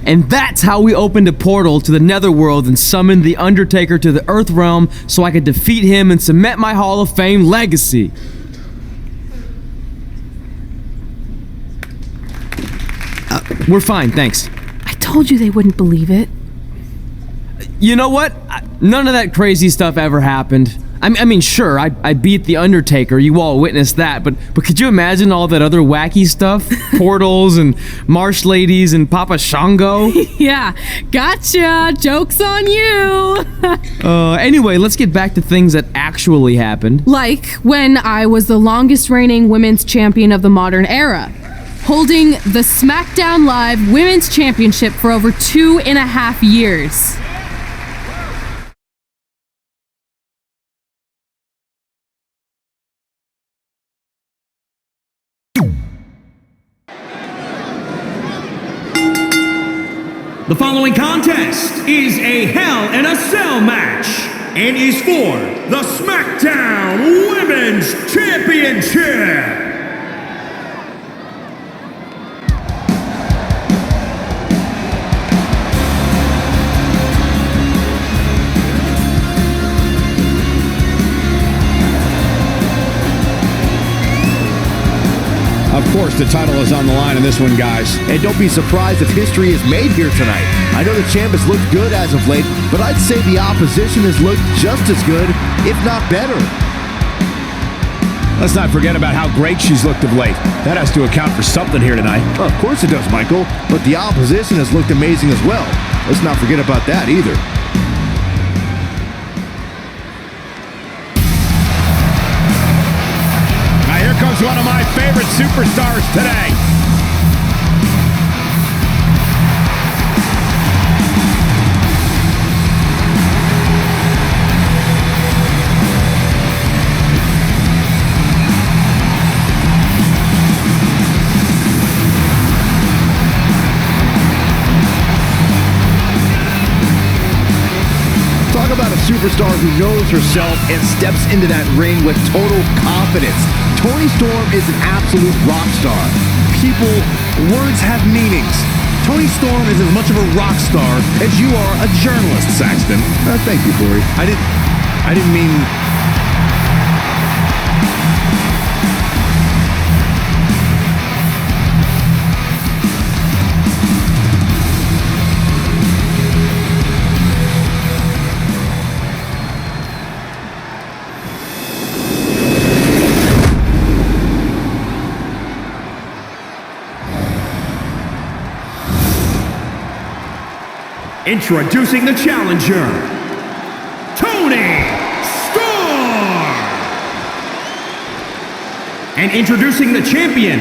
And that's how we opened a portal to the Netherworld and summoned the Undertaker to the Earth Realm so I could defeat him and cement my Hall of Fame legacy. We're fine, thanks. I told you they wouldn't believe it. You know what? None of that crazy stuff ever happened. I mean, sure, I beat the Undertaker, you all witnessed that, but could you imagine all that other wacky stuff? Portals and marsh ladies and Papa Shango? Yeah, gotcha! Joke's on you! Anyway, let's get back to things that actually happened. Like when I was the longest reigning women's champion of the modern era, holding the SmackDown Live Women's Championship for over 2.5 years. The following contest is a Hell in a Cell match and is for the SmackDown Women's Championship. Of course, the title is on the line in this one, guys. And don't be surprised if history is made here tonight. I know the champ has looked good as of late, but I'd say the opposition has looked just as good, if not better. Let's not forget about how great she's looked of late. That has to account for something here tonight. Well, of course it does, Michael, but the opposition has looked amazing as well. Let's not forget about that either. Here comes one of my favorite superstars today. Talk about a superstar who knows herself and steps into that ring with total confidence. Toni Storm is an absolute rock star. People, words have meanings. Toni Storm is as much of a rock star as you are a journalist, Saxton. Thank you, Corey. I didn't mean... Introducing the challenger, Toni Storm. And introducing the champion,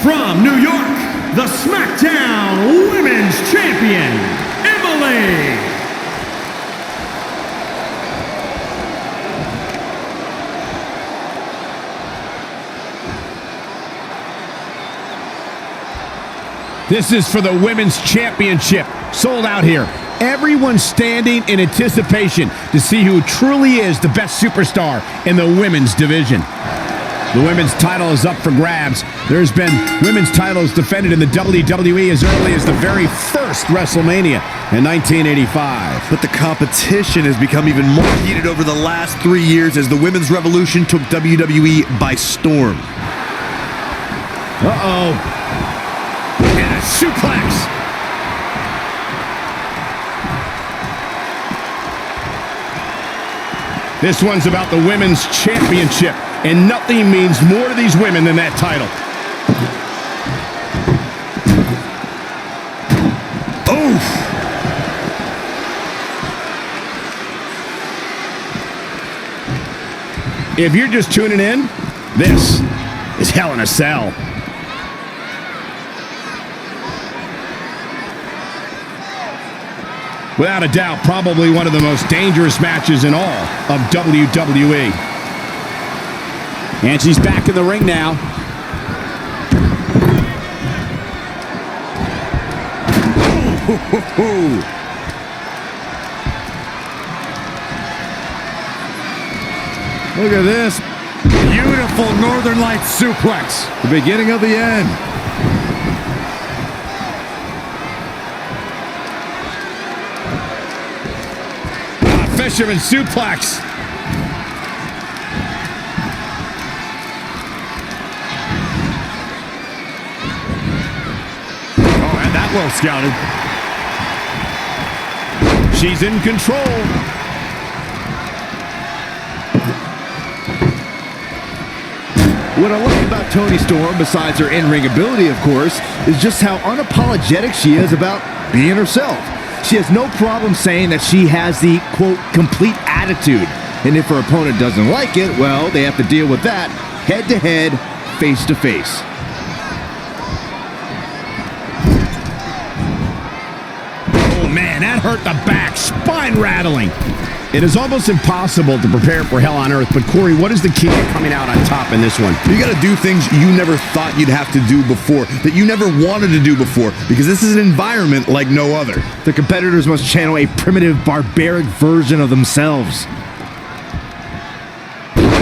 from New York, the SmackDown Women's Champion, Emily. This is for the Women's Championship. Sold out here. Everyone's standing in anticipation to see who truly is the best superstar in the women's division. The women's title is up for grabs. There's been women's titles defended in the WWE as early as the very first WrestleMania in 1985. But the competition has become even more heated over the last 3 years as the women's revolution took WWE by storm. Uh-oh. And a suplex. This one's about the Women's Championship, and nothing means more to these women than that title. Oof! If you're just tuning in, this is Hell in a Cell. Without a doubt, probably one of the most dangerous matches in all of WWE. And she's back in the ring now. Look at this. Beautiful Northern Lights suplex. The beginning of the end. Fisherman suplex. Oh, and that well scouted. She's in control. What I love about Toni Storm, besides her in-ring ability, of course, is just how unapologetic she is about being herself. She has no problem saying that she has the, quote, complete attitude. And if her opponent doesn't like it, well, they have to deal with that head-to-head, face-to-face. Oh, man, that hurt the back. Spine rattling. It is almost impossible to prepare for hell on earth, but Corey, what is the key to coming out on top in this one? You got to do things you never thought you'd have to do before, that you never wanted to do before, because this is an environment like no other. The competitors must channel a primitive, barbaric version of themselves.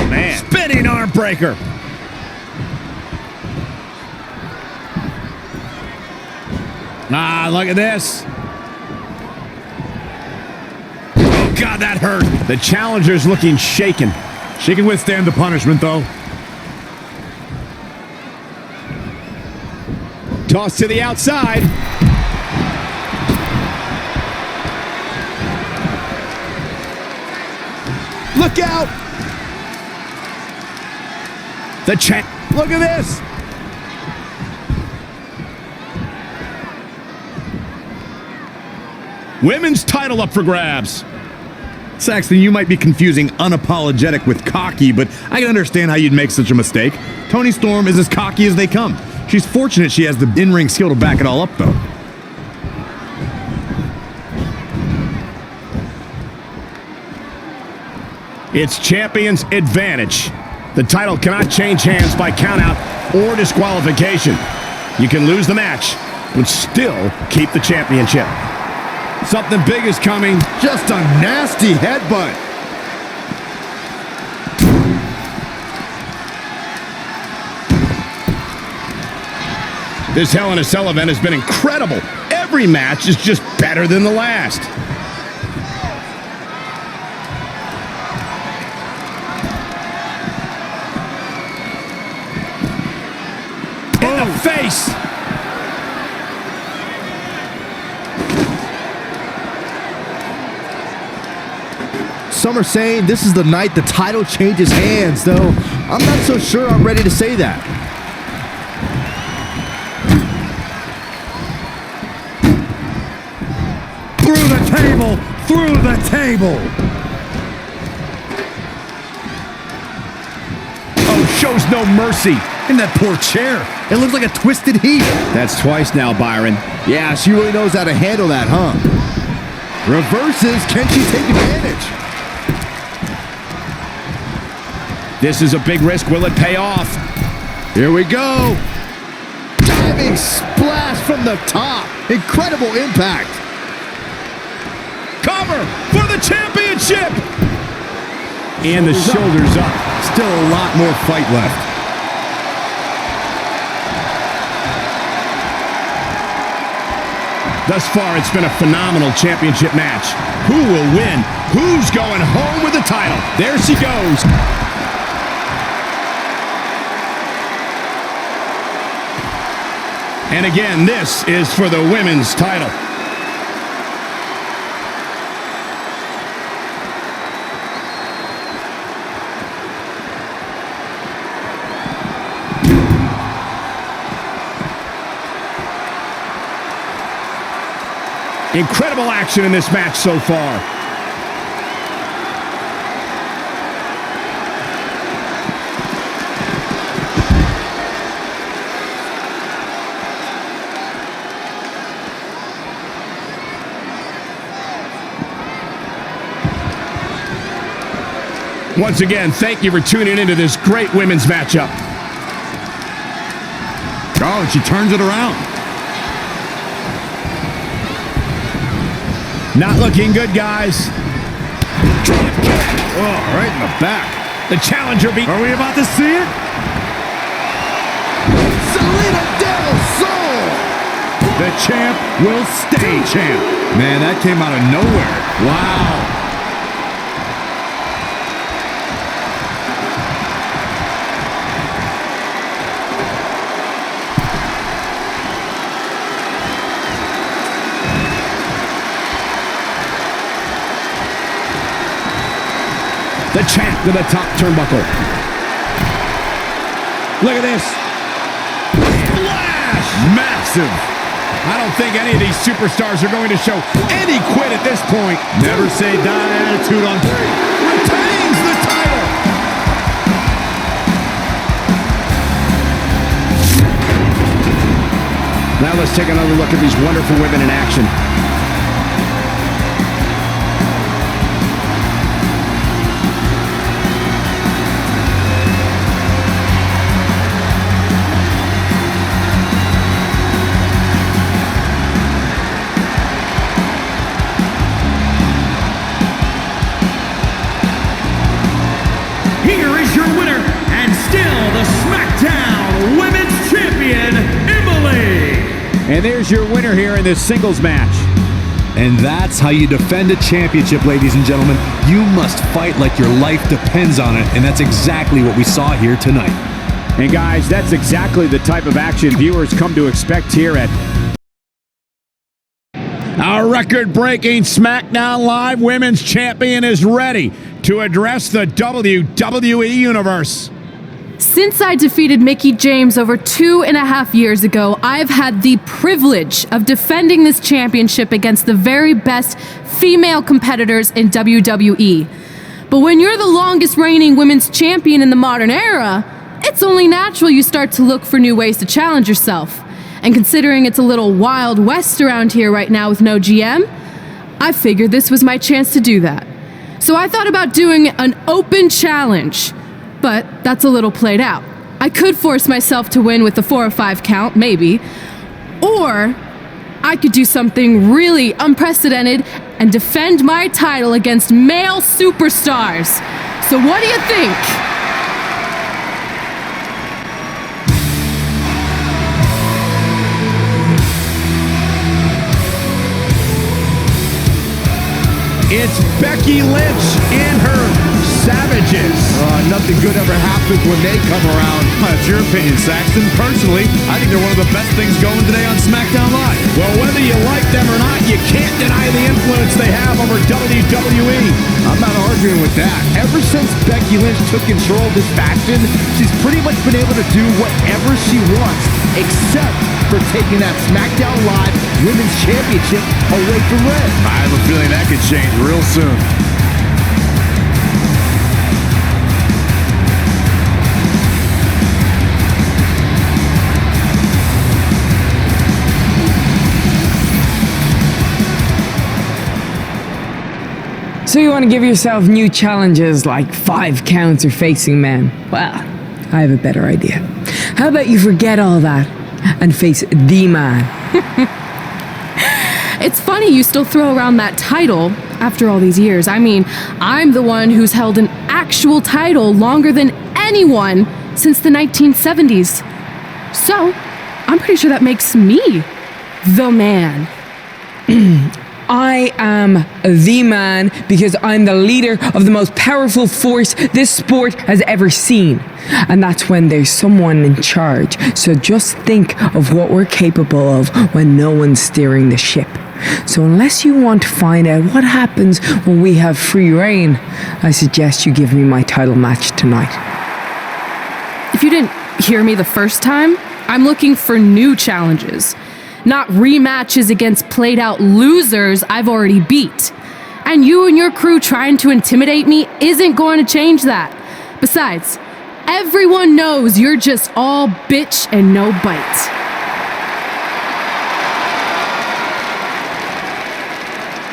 Man. Spinning arm breaker. Ah, look at this. Oh, God, that hurt. The challenger's looking shaken. She can withstand the punishment, though. Toss to the outside. Look out! The check. Look at this. Women's title up for grabs. Saxton, you might be confusing unapologetic with cocky, but I can understand how you'd make such a mistake. Toni Storm is as cocky as they come. She's fortunate she has the in-ring skill to back it all up, though. It's champion's advantage. The title cannot change hands by countout or disqualification. You can lose the match, but still keep the championship. Something big is coming. Just a nasty headbutt. This Hell in a Cell event has been incredible. Every match is just better than the last. In the face. Some are saying this is the night the title changes hands, though I'm not so sure I'm ready to say that. Through the table! Through the table! Oh, shows no mercy. In that poor chair. It looks like a twisted heap. That's twice now, Byron. Yeah, she really knows how to handle that, huh? Reverses. Can she take advantage? This is a big risk. Will it pay off? Here we go. Diving splash from the top. Incredible impact. Cover for the championship. And the shoulders up. Still a lot more fight left. Thus far, it's been a phenomenal championship match. Who will win? Who's going home with the title? There she goes. And again, this is for the women's title. Incredible action in this match so far. Once again, thank you for tuning into this great women's matchup. Oh, and she turns it around. Not looking good, guys. Oh, right in the back. The challenger beat. Are we about to see it? Selena Del Sol. The champ will stay champ. Man, that came out of nowhere. Wow. The champ to the top turnbuckle. Look at this. Splash! Massive. I don't think any of these superstars are going to show any quit at this point. Never say die attitude on 3. Retains the title. Now let's take another look at these wonderful women in action. Here is your winner, and still the SmackDown Women's Champion, Emily. And there's your winner here in this singles match. And that's how you defend a championship, ladies and gentlemen. You must fight like your life depends on it, and that's exactly what we saw here tonight. And guys, that's exactly the type of action viewers come to expect here at our record-breaking SmackDown Live Women's Champion is ready to address the WWE Universe. Since I defeated Mickie James over 2.5 years ago, I've had the privilege of defending this championship against the very best female competitors in WWE. But when you're the longest reigning women's champion in the modern era, it's only natural you start to look for new ways to challenge yourself. And considering it's a little Wild West around here right now with no GM, I figured this was my chance to do that. So I thought about doing an open challenge. But that's a little played out. I could force myself to win with the 4 or 5 count, maybe. Or I could do something really unprecedented and defend my title against male superstars. So what do you think? It's Becky Lynch and her Savages. Nothing good ever happens when they come around. That's your opinion, Saxton. Personally, I think they're one of the best things going today on SmackDown Live. Well, whether you like them or not, you can't deny the influence they have over WWE. I'm not arguing with that. Ever since Becky Lynch took control of this faction, she's pretty much been able to do whatever she wants, except for taking that SmackDown Live Women's Championship away from Red. I have a feeling that could change real soon. So you want to give yourself new challenges like 5 counts or facing men? Well, I have a better idea. How about you forget all that and face the man? It's funny you still throw around that title after all these years. I mean, I'm the one who's held an actual title longer than anyone since the 1970s. So, I'm pretty sure that makes me the man. I am the man because I'm the leader of the most powerful force this sport has ever seen. And that's when there's someone in charge. So just think of what we're capable of when no one's steering the ship. So unless you want to find out what happens when we have free reign, I suggest you give me my title match tonight. If you didn't hear me the first time, I'm looking for new challenges. Not rematches against played-out losers I've already beat. And you and your crew trying to intimidate me isn't going to change that. Besides, everyone knows you're just all bitch and no bite.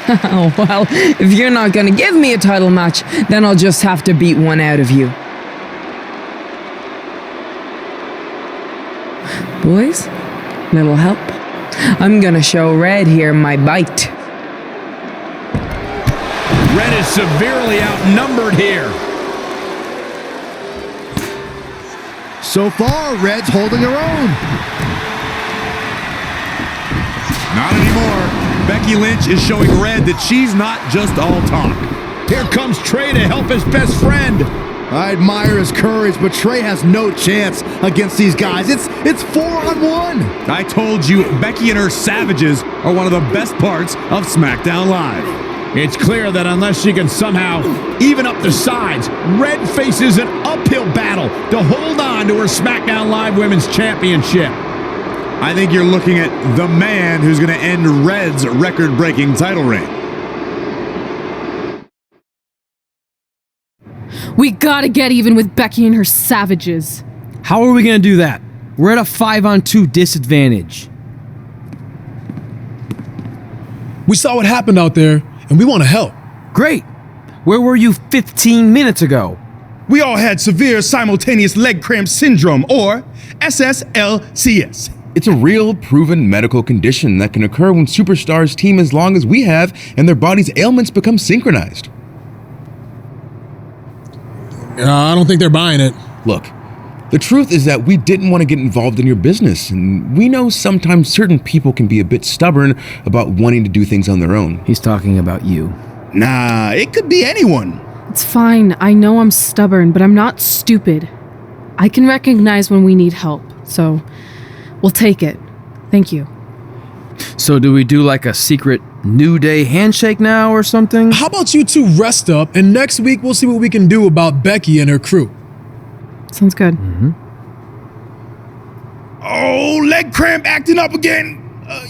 Oh, well, if you're not gonna give me a title match, then I'll just have to beat one out of you. Boys, little help? I'm gonna show Red here my bite. Red is severely outnumbered here. So far, Red's holding her own. Not anymore. Becky Lynch is showing Red that she's not just all talk. Here comes Trey to help his best friend. I admire his courage, but Trey has no chance against these guys. It's 4-on-1. I told you, Becky and her Savages are one of the best parts of SmackDown Live. It's clear that unless she can somehow even up the sides, Red faces an uphill battle to hold on to her SmackDown Live Women's Championship. I think you're looking at the man who's going to end Red's record-breaking title reign. We gotta get even with Becky and her savages. How are we gonna do that? We're at a 5-on-2 disadvantage. We saw what happened out there, and we want to help. Great. Where were you 15 minutes ago? We all had severe simultaneous leg cramp syndrome, or SSLCS. It's a real, proven medical condition that can occur when superstars team as long as we have and their body's ailments become synchronized. I don't think they're buying it. Look, the truth is that we didn't want to get involved in your business, and we know sometimes certain people can be a bit stubborn about wanting to do things on their own. He's talking about you. Nah, it could be anyone. It's fine. I know I'm stubborn, but I'm not stupid. I can recognize when we need help, so we'll take it. Thank you. So do we do like a secret New Day handshake now or something? How about you two rest up, and next week we'll see what we can do about Becky and her crew. Sounds good. Oh, leg cramp acting up again.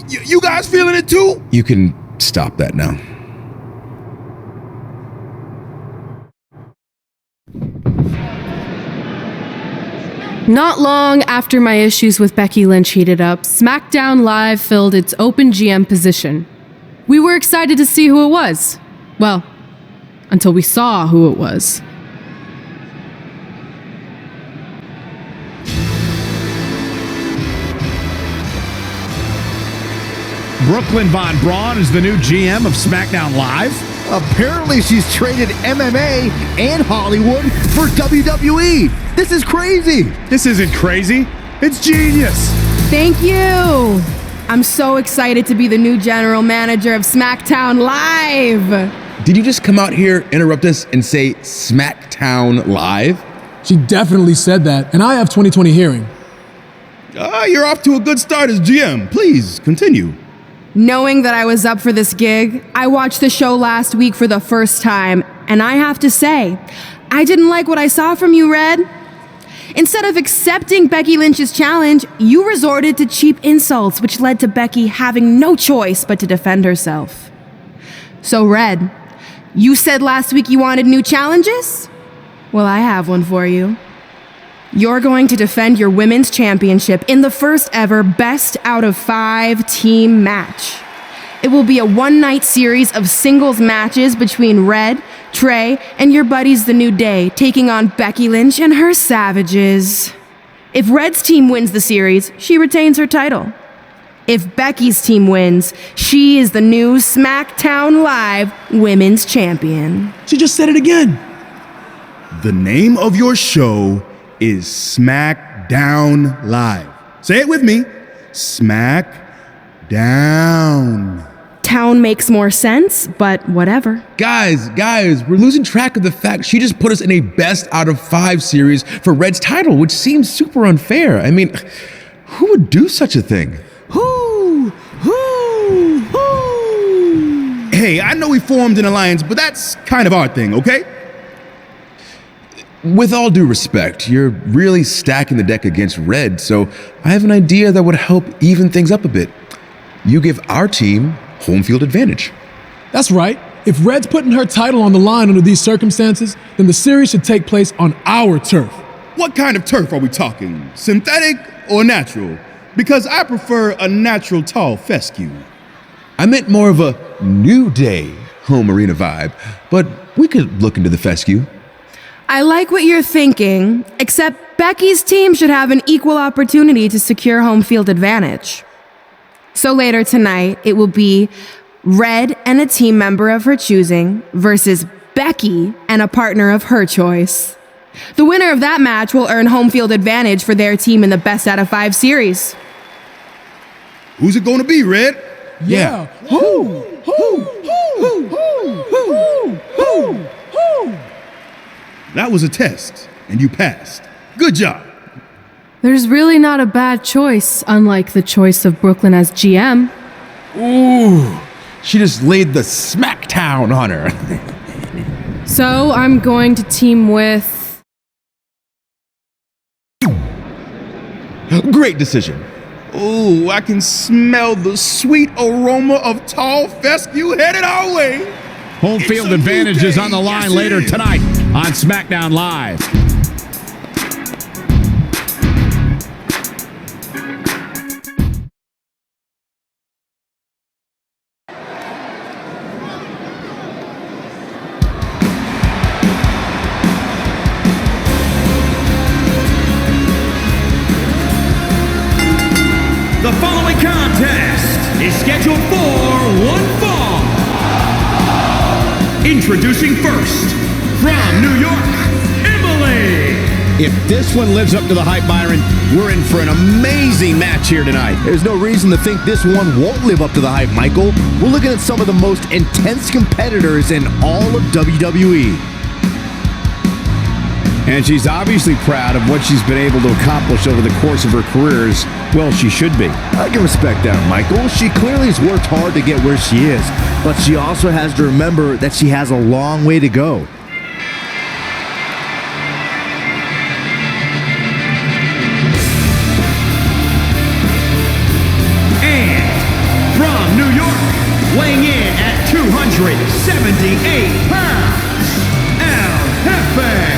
You guys feeling it too? You can stop that now. Not long after my issues with Becky Lynch heated up, SmackDown Live filled its open GM position. We were excited to see who it was. Well, until we saw who it was. Brooklyn Von Braun is the new GM of SmackDown Live. Apparently she's traded MMA and Hollywood for WWE. This is crazy. This isn't crazy. It's genius. Thank you. I'm so excited to be the new general manager of SmackDown Live. Did you just come out here, interrupt us, and say SmackDown Live? She definitely said that, and I have 20/20 hearing. You're off to a good start as GM. Please, continue. Knowing that I was up for this gig, I watched the show last week for the first time, and I have to say, I didn't like what I saw from you, Red. Instead of accepting Becky Lynch's challenge, you resorted to cheap insults, which led to Becky having no choice but to defend herself. So, Red, you said last week you wanted new challenges? Well, I have one for you. You're going to defend your women's championship in the first ever best out of 5 team match. It will be a one-night series of singles matches between Red, Trey, and your buddies The New Day, taking on Becky Lynch and her savages. If Red's team wins the series, she retains her title. If Becky's team wins, she is the new SmackDown Live Women's Champion. She just said it again. The name of your show is SmackDown Live. Say it with me. SmackDown. Town makes more sense, but whatever. Guys, we're losing track of the fact she just put us in a best out of 5 series for Red's title, which seems super unfair. I mean, who would do such a thing? Who? Hey, I know we formed an alliance, but that's kind of our thing, okay? With all due respect, you're really stacking the deck against Red, so I have an idea that would help even things up a bit. You give our team home field advantage. That's right. If Red's putting her title on the line under these circumstances, then the series should take place on our turf. What kind of turf are we talking? Synthetic or natural? Because I prefer a natural tall fescue. I meant more of a New Day home arena vibe, but we could look into the fescue. I like what you're thinking, except Becky's team should have an equal opportunity to secure home field advantage. So later tonight, it will be Red and a team member of her choosing versus Becky and a partner of her choice. The winner of that match will earn home field advantage for their team in the best out of 5 series. Who's it going to be, Red? Yeah. Who? That was a test, and you passed. Good job. There's really not a bad choice, unlike the choice of Brooklyn as GM. Ooh, She just laid the smackdown on her. So I'm going to team with... Great decision. Ooh, I can smell the sweet aroma of tall fescue headed our way. Home field advantage is on the line later tonight on SmackDown Live. The following contest is scheduled for one fall. Introducing first, from New York, Emily. If this one lives up to the hype, Byron, we're in for an amazing match here tonight. There's no reason to think this one won't live up to the hype, Michael. We're looking at some of the most intense competitors in all of WWE. And she's obviously proud of what she's been able to accomplish over the course of her career, as well she should be. I can respect that, Michael. She clearly has worked hard to get where she is, but she also has to remember that she has a long way to go. And from New York, weighing in at 278 pounds, El Jefe.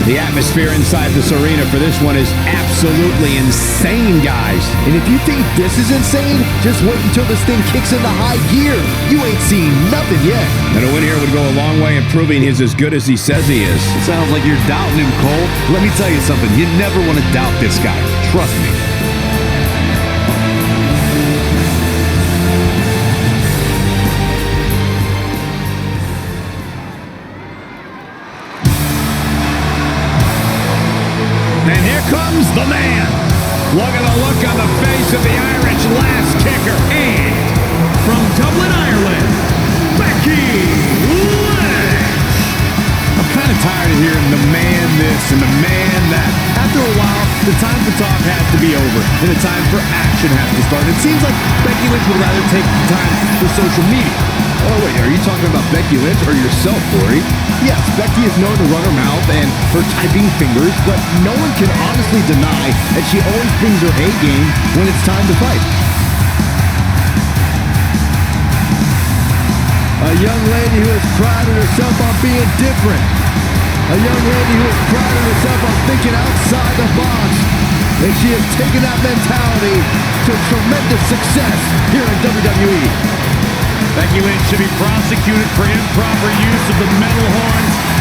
The atmosphere inside this arena for this one is absolutely insane, guys. And if you think this is insane, just wait until this thing kicks into high gear. You ain't seen nothing yet. And a win here would go a long way in proving he's as good as he says he is. Sounds like you're doubting him, Cole. Let me tell you something. You never want to doubt this guy. Trust me. And here comes the man. Look at the look on the face of the Irish last kicker. And from Dublin, Ireland, Becky Lynch. I'm kind of tired of hearing the man this and the man that. After a while, the time for talk has to be over, and the time for action has to start. It seems like Becky Lynch would rather take the time for social media. Oh, wait, are you talking about Becky Lynch or yourself, Corey? Yes, Becky is known to run her mouth and her typing fingers, but no one can honestly deny that she always brings her A game when it's time to fight. A young lady who has prided herself on being different. A young lady who has prided herself on thinking outside the box. And she has taken that mentality to tremendous success here in WWE. Becky Lynch should be prosecuted for improper use of the metal horns.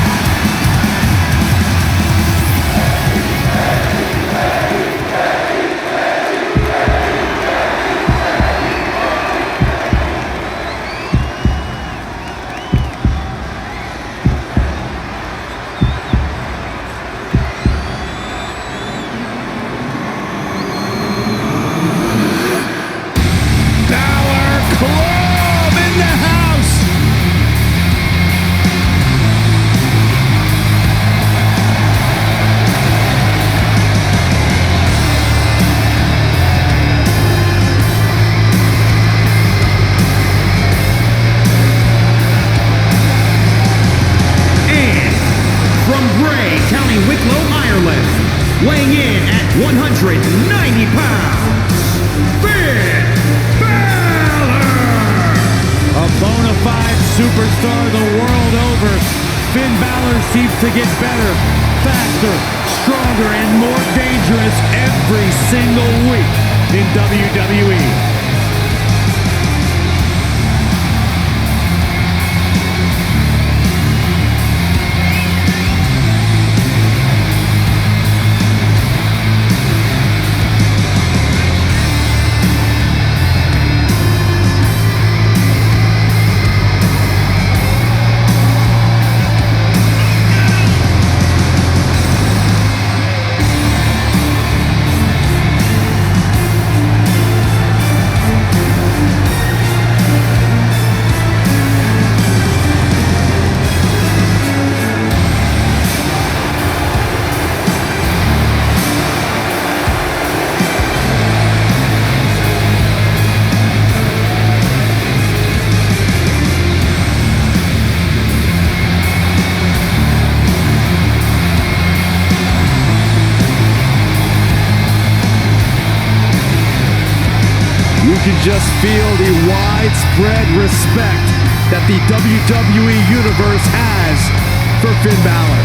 weighing in at 190 pounds, Finn Balor! A bona fide superstar the world over, Finn Balor seems to get better, faster, stronger, and more dangerous every single week in WWE. must feel the widespread respect that the WWE Universe has for Finn Balor.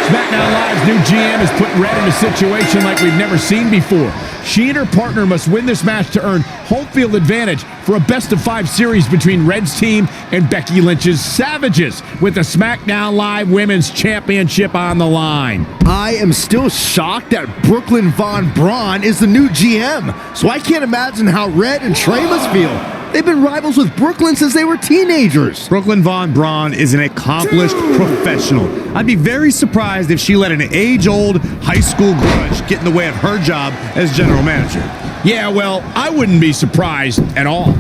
SmackDown Live's new GM has put Red in a situation like we've never seen before. She and her partner must win this match to earn home field advantage for a best-of-5 series between Red's team and Becky Lynch's Savages, with the SmackDown Live Women's Championship on the line. I am still shocked that Brooklyn Von Braun is the new GM, so I can't imagine how Red and Trey must feel. They've been rivals with Brooklyn since they were teenagers. Brooklyn Von Braun is an accomplished professional. I'd be very surprised if she let an age-old high school grudge get in the way of her job as general manager. Yeah, well, I wouldn't be surprised at all.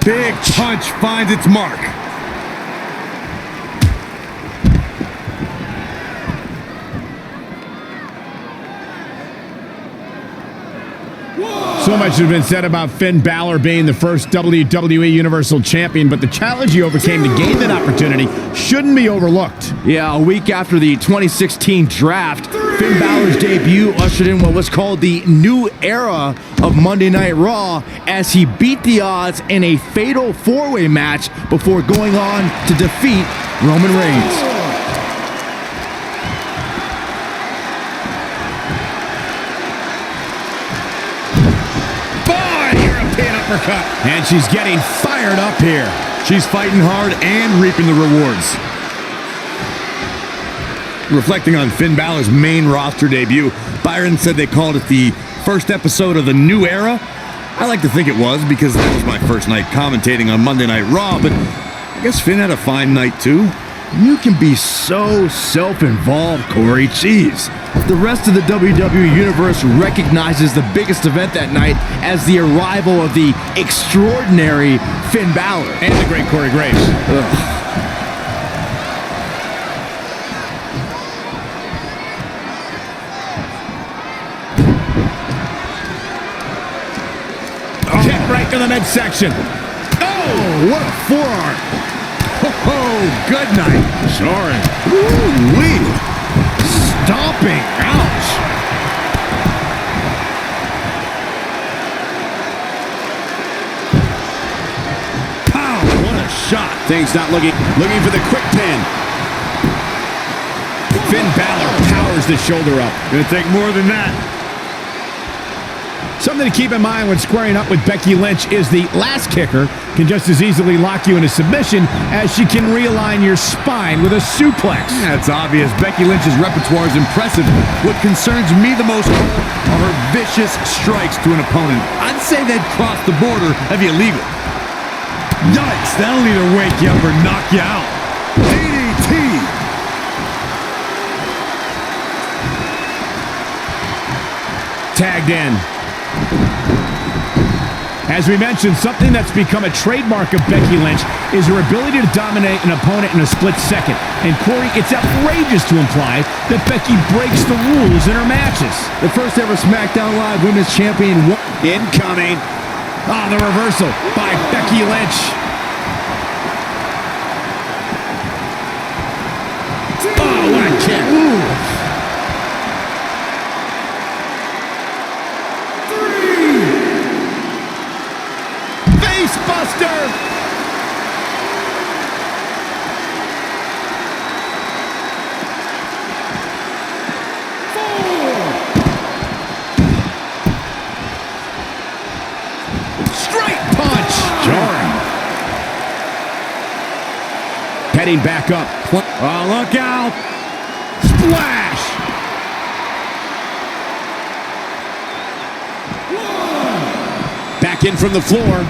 Big punch finds its mark. So much has been said about Finn Balor being the first WWE Universal Champion, but the challenge he overcame to gain that opportunity shouldn't be overlooked. Yeah, a week after the 2016 draft, Finn Balor's debut ushered in what was called the new era of Monday Night Raw as he beat the odds in a fatal four-way match before going on to defeat Roman Reigns. Uppercut. And she's getting fired up here. She's fighting hard and reaping the rewards. Reflecting on Finn Balor's main roster debut, Byron said they called it the first episode of the new era. I like to think it was because that was my first night commentating on Monday Night Raw, but I guess Finn had a fine night too. You can be so self-involved, Corey. Jeez. The rest of the WWE Universe recognizes the biggest event that night as the arrival of the extraordinary Finn Balor. And the great Corey Graves. Kick right to the midsection. Oh, what a forearm. Oh, good night. Sorry. Ooh-wee. Stomping. Ouch. Pow, what a shot. Things not looking for the quick pin. Finn Balor powers the shoulder up. Gonna take more than that. Something to keep in mind when squaring up with Becky Lynch is the last kicker can just as easily lock you into submission as she can realign your spine with a suplex. That's obvious. Becky Lynch's repertoire is impressive. What concerns me the most are her vicious strikes to an opponent. I'd say they'd cross the border of illegal. Yikes, that'll either wake you up or knock you out. DDT! Tagged in. As we mentioned, something that's become a trademark of Becky Lynch is her ability to dominate an opponent in a split second. And Corey, it's outrageous to imply that Becky breaks the rules in her matches. The first ever SmackDown Live Women's Champion. Incoming. Oh, the reversal by Becky Lynch. Oh, what a kick. Ooh. Buster! Straight punch! Jarring. Heading back up. Oh, look out! Splash! Back in from the floor.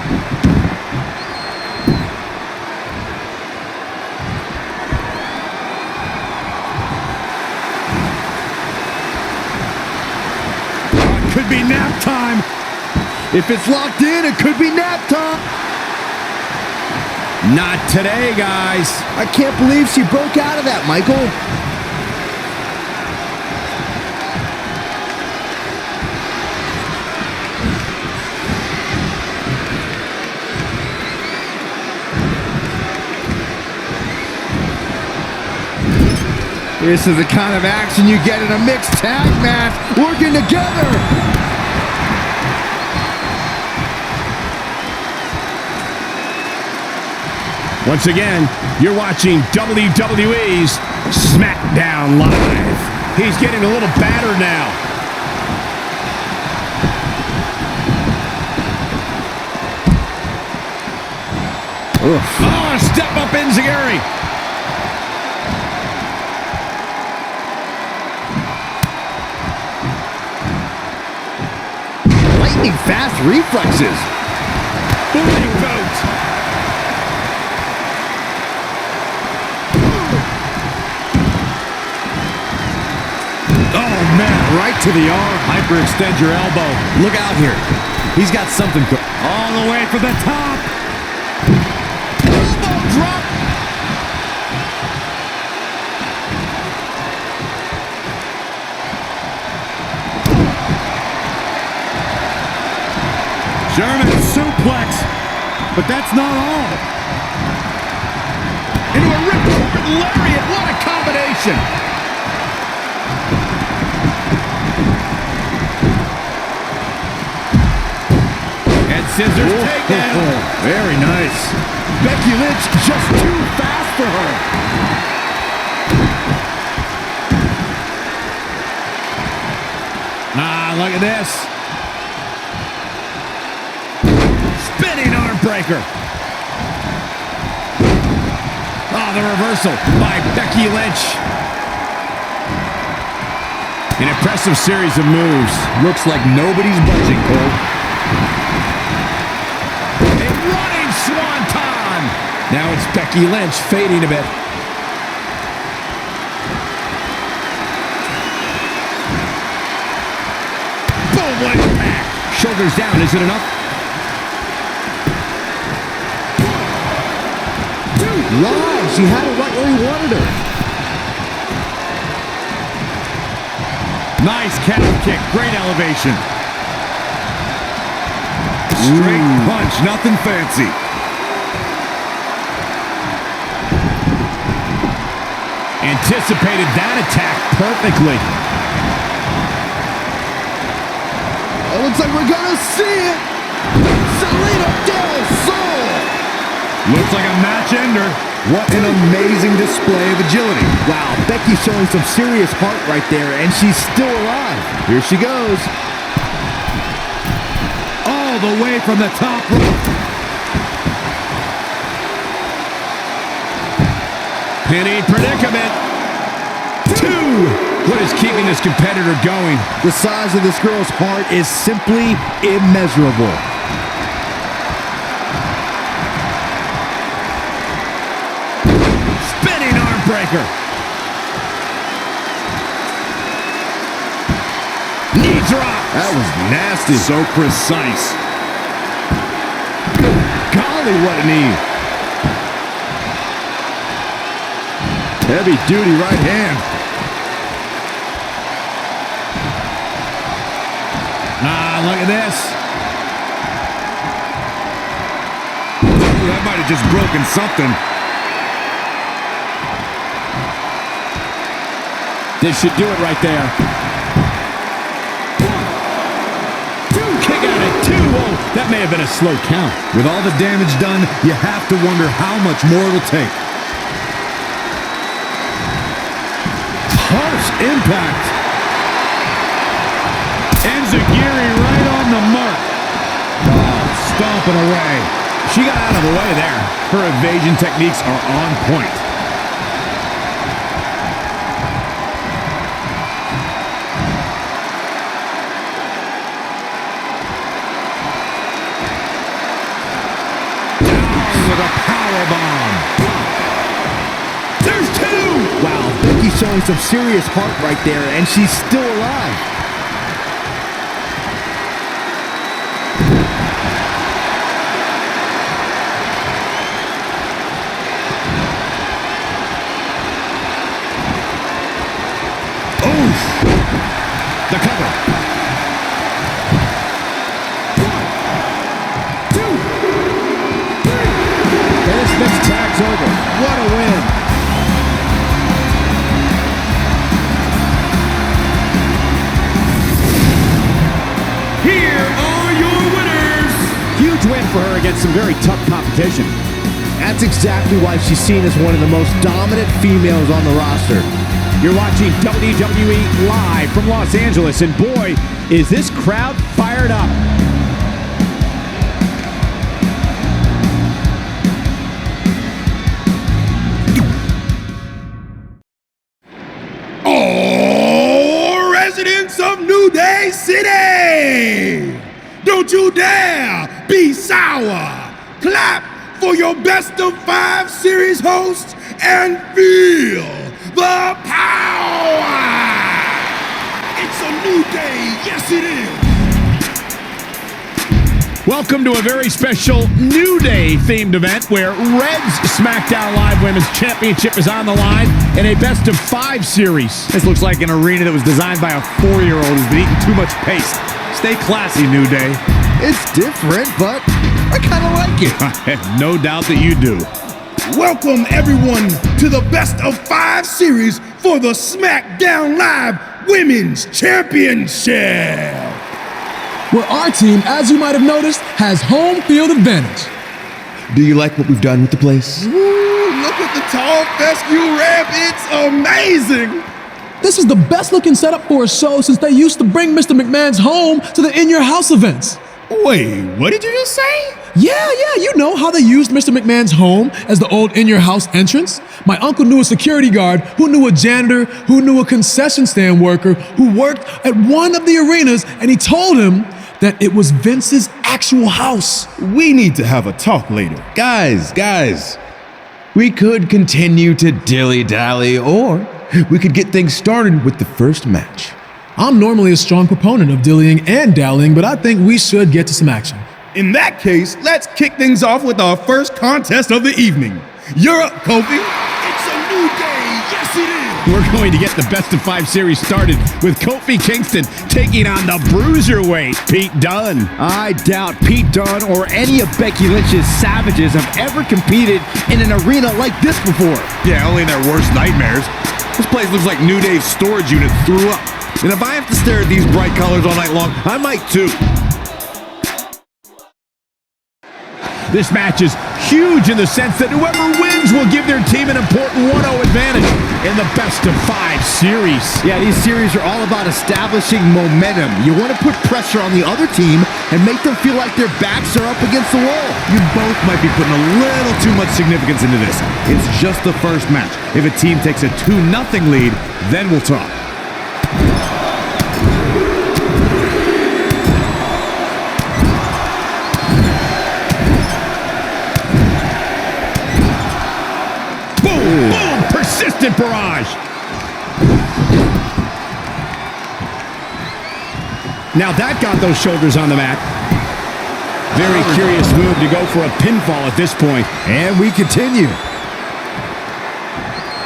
Could be nap time. If it's locked in, it could be nap time. Not today, guys. I can't believe she broke out of that, Michael. This is the kind of action you get in a mixed tag match. Working together. Once again, you're watching WWE's SmackDown Live. He's getting a little battered now. Oh, step up Enziguri. Lightning fast reflexes. Booming boot. Oh, man, right to the arm. Hyperextend your elbow. Look out here. He's got something all the way for the top. Elbow drop. German suplex, but that's not all. Into a ripcord lariat. What a combination. And scissors takedown. Very nice. Becky Lynch just too fast for her. Look at this. Spinning arm breaker. Oh, the reversal by Becky Lynch. An impressive series of moves. Looks like nobody's budging, Cole. A running swanton. Now it's Becky Lynch fading a bit. Boom, what impact. Shoulders down, is it enough? Live. She had it right where he wanted her. Nice calf kick. Great elevation. Straight punch. Nothing fancy. Anticipated that attack perfectly. It looks like we're gonna see it. Salida del Sol. Looks like a match ender. What an amazing display of agility. Wow, Becky's showing some serious heart right there, and she's still alive. Here she goes. All the way from the top rope. Penny predicament. 2. What is keeping this competitor going? The size of this girl's heart is simply immeasurable. Spinning arm breaker. Knee drop. That was nasty. So precise. Golly, what a knee. Heavy duty right hand. Look at this. That might have just broken something. This should do it right there. 1, 2. Kick out at 2. Whoa, that may have been a slow count. With all the damage done, you have to wonder how much more it'll take. Harsh impact. Enziguri right on the mark. Oh, stomping away. She got out of the way there. Her evasion techniques are on point. Down with a powerbomb. There's 2. Wow, Becky's showing some serious heart right there, and she's still alive. The cover. 1, 2, 3. This next tag's over. What a win. against some very tough competition. That's exactly why she's seen as one of the most dominant females on the roster. You're watching WWE live from Los Angeles, and boy, is this crowd fired up. Oh, residents of New Day City! Don't you dare be sour! Clap for your best of 5 series hosts and feel the power! It's a new day, yes it is! Welcome to a very special New Day themed event where Red's SmackDown Live Women's Championship is on the line in a best of 5 series. This looks like an arena that was designed by a 4-year-old who's been eating too much paste. Stay classy, New Day. It's different, but I kind of like it. I have no doubt that you do. Welcome everyone to the best of 5 series for the SmackDown Live Women's Championship! Where our team, as you might have noticed, has home field advantage. Do you like what we've done with the place? Ooh, look at the tall fescue ramp, it's amazing! This is the best looking setup for a show since they used to bring Mr. McMahon's home to the In Your House events. Wait, what did you just say? Yeah, you know how they used Mr. McMahon's home as the old In Your House entrance? My uncle knew a security guard, who knew a janitor, who knew a concession stand worker, who worked at one of the arenas, and he told him that it was Vince's actual house. We need to have a talk later. Guys, we could continue to dilly-dally, or we could get things started with the first match. I'm normally a strong proponent of dillying and dallying, but I think we should get to some action. In that case, let's kick things off with our first contest of the evening. You're up, Kofi. It's a new day, yes it is. We're going to get the best of 5 series started with Kofi Kingston taking on the Bruiserweight, Pete Dunne. I doubt Pete Dunne or any of Becky Lynch's Savages have ever competed in an arena like this before. Yeah, only in their worst nightmares. This place looks like New Day's storage unit threw up. And if I have to stare at these bright colors all night long, I might too. This match is huge in the sense that whoever wins will give their team an important 1-0 advantage in the best of 5 series. Yeah, these series are all about establishing momentum. You want to put pressure on the other team and make them feel like their backs are up against the wall. You both might be putting a little too much significance into this. It's just the first match. If a team takes a 2-0 lead, then we'll talk. Boom! Persistent barrage. Now that got those shoulders on the mat. Very curious move to go for a pinfall at this point. And we continue.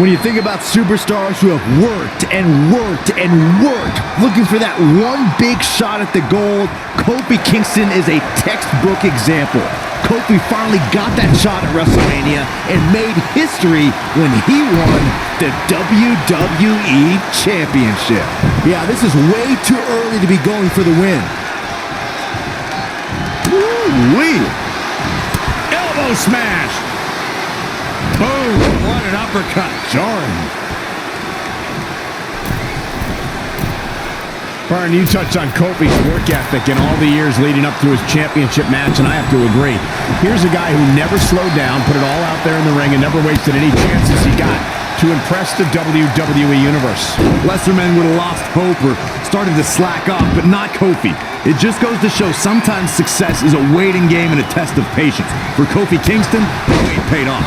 When you think about superstars who have worked and worked and worked, looking for that one big shot at the gold, Kofi Kingston is a textbook example. Kofi finally got that shot at WrestleMania and made history when he won the WWE Championship. Yeah, this is way too early to be going for the win. Woo-wee! Elbow smash! Boom! What an uppercut. Jarring. Byron, you touched on Kofi's work ethic in all the years leading up to his championship match, and I have to agree. Here's a guy who never slowed down, put it all out there in the ring, and never wasted any chances he got to impress the WWE Universe. Lesser men would have lost hope or started to slack off, but not Kofi. It just goes to show sometimes success is a waiting game and a test of patience. For Kofi Kingston, the wait paid off.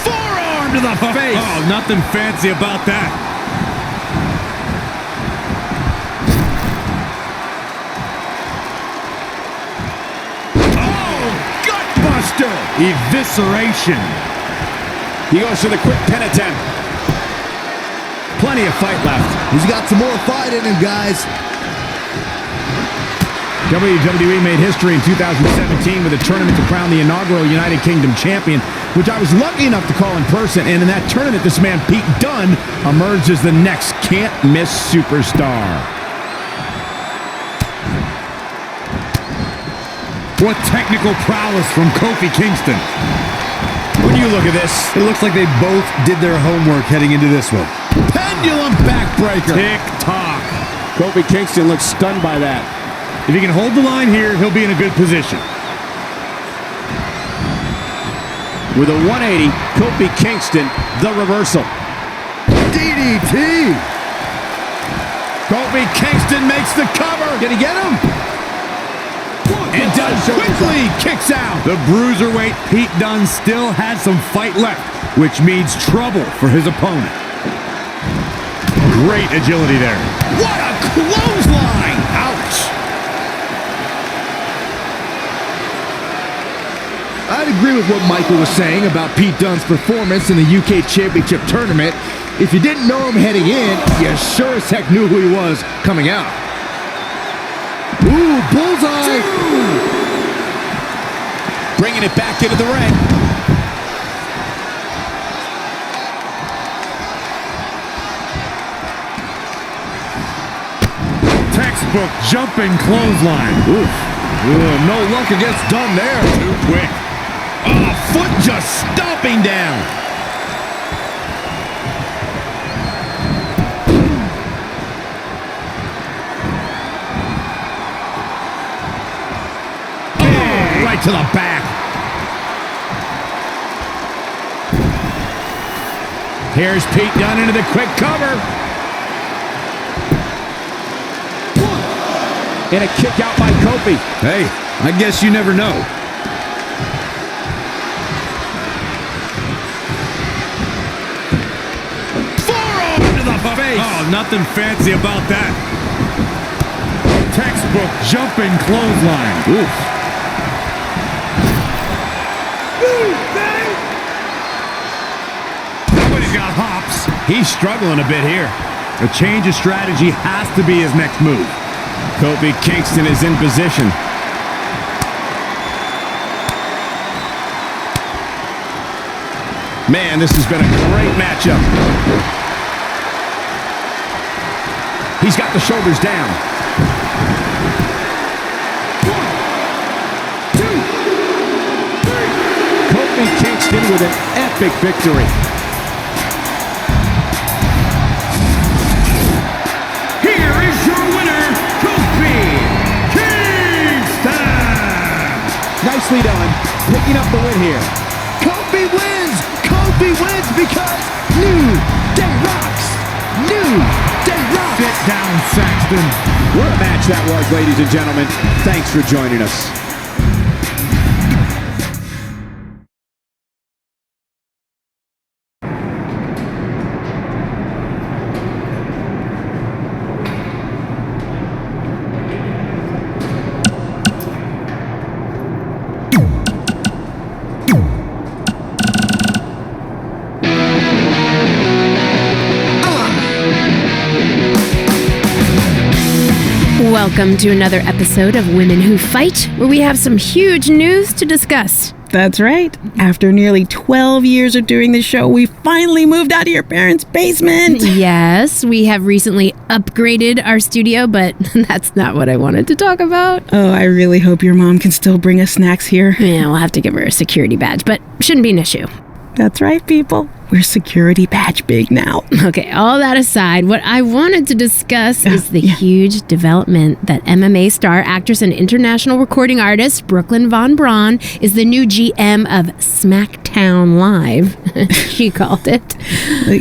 Forearm to the face! Oh, nothing fancy about that. Gutbuster! Evisceration. He goes for the quick pin attempt. Plenty of fight left. He's got some more fight in him, guys. WWE made history in 2017 with a tournament to crown the inaugural United Kingdom champion, which I was lucky enough to call in person. And in that tournament, this man, Pete Dunne, emerged as the next can't-miss superstar. What technical prowess from Kofi Kingston. When you look at this, It looks like they both did their homework heading into this one. pendulum backbreaker. Tick-tock. Kofi Kingston looks stunned by that. If he can hold the line here, he'll be in a good position. With a 180, Kofi Kingston, the reversal. DDT. Kofi Kingston makes the cover. Did he get him? And Dunne quickly kicks out. The bruiserweight Pete Dunne still has some fight left, which means trouble for his opponent. Great agility there. What a clothesline! Ouch! I'd agree with what Michael was saying about Pete Dunne's performance in the UK Championship Tournament. If you didn't know him heading in, you sure as heck knew who he was coming out. Ooh, bullseye! Bringing it back into the ring. Textbook jumping clothesline. Oof. No luck against Dunne there. Too quick. Oh, foot just stomping down. Oh, right to the back. Here's Pete Dunne into the quick cover. And a kick out by Kofi. Hey, I guess you never know. Forearm to the face. Oh, nothing fancy about that. Textbook jumping clothesline. Oof. Somebody's got hops. He's struggling a bit here. A change of strategy has to be his next move. Kofi Kingston is in position. Man, this has been a great matchup. He's got the shoulders down. 1, 2, 3. Kofi Kingston with an epic victory. Here is your winner, Kofi Kingston! Nicely done, picking up the win here. Kofi wins! Kofi wins because New Day rocks! New Day rocks! Sit down, Saxton. What a match that was, ladies and gentlemen. Thanks for joining us. Welcome to another episode of Women Who Fight, where we have some huge news to discuss. That's right. After nearly 12 years of doing the show, we finally moved out of your parents' basement. Yes, we have recently upgraded our studio, but that's not what I wanted to talk about. Oh, I really hope your mom can still bring us snacks here. Yeah, we'll have to give her a security badge, but shouldn't be an issue. That's right, people. We're security badge big now. Okay, all that aside, what I wanted to discuss is the huge development that MMA star, actress, and international recording artist Brooklyn Von Braun is the new GM of SmackDown Live, she called it.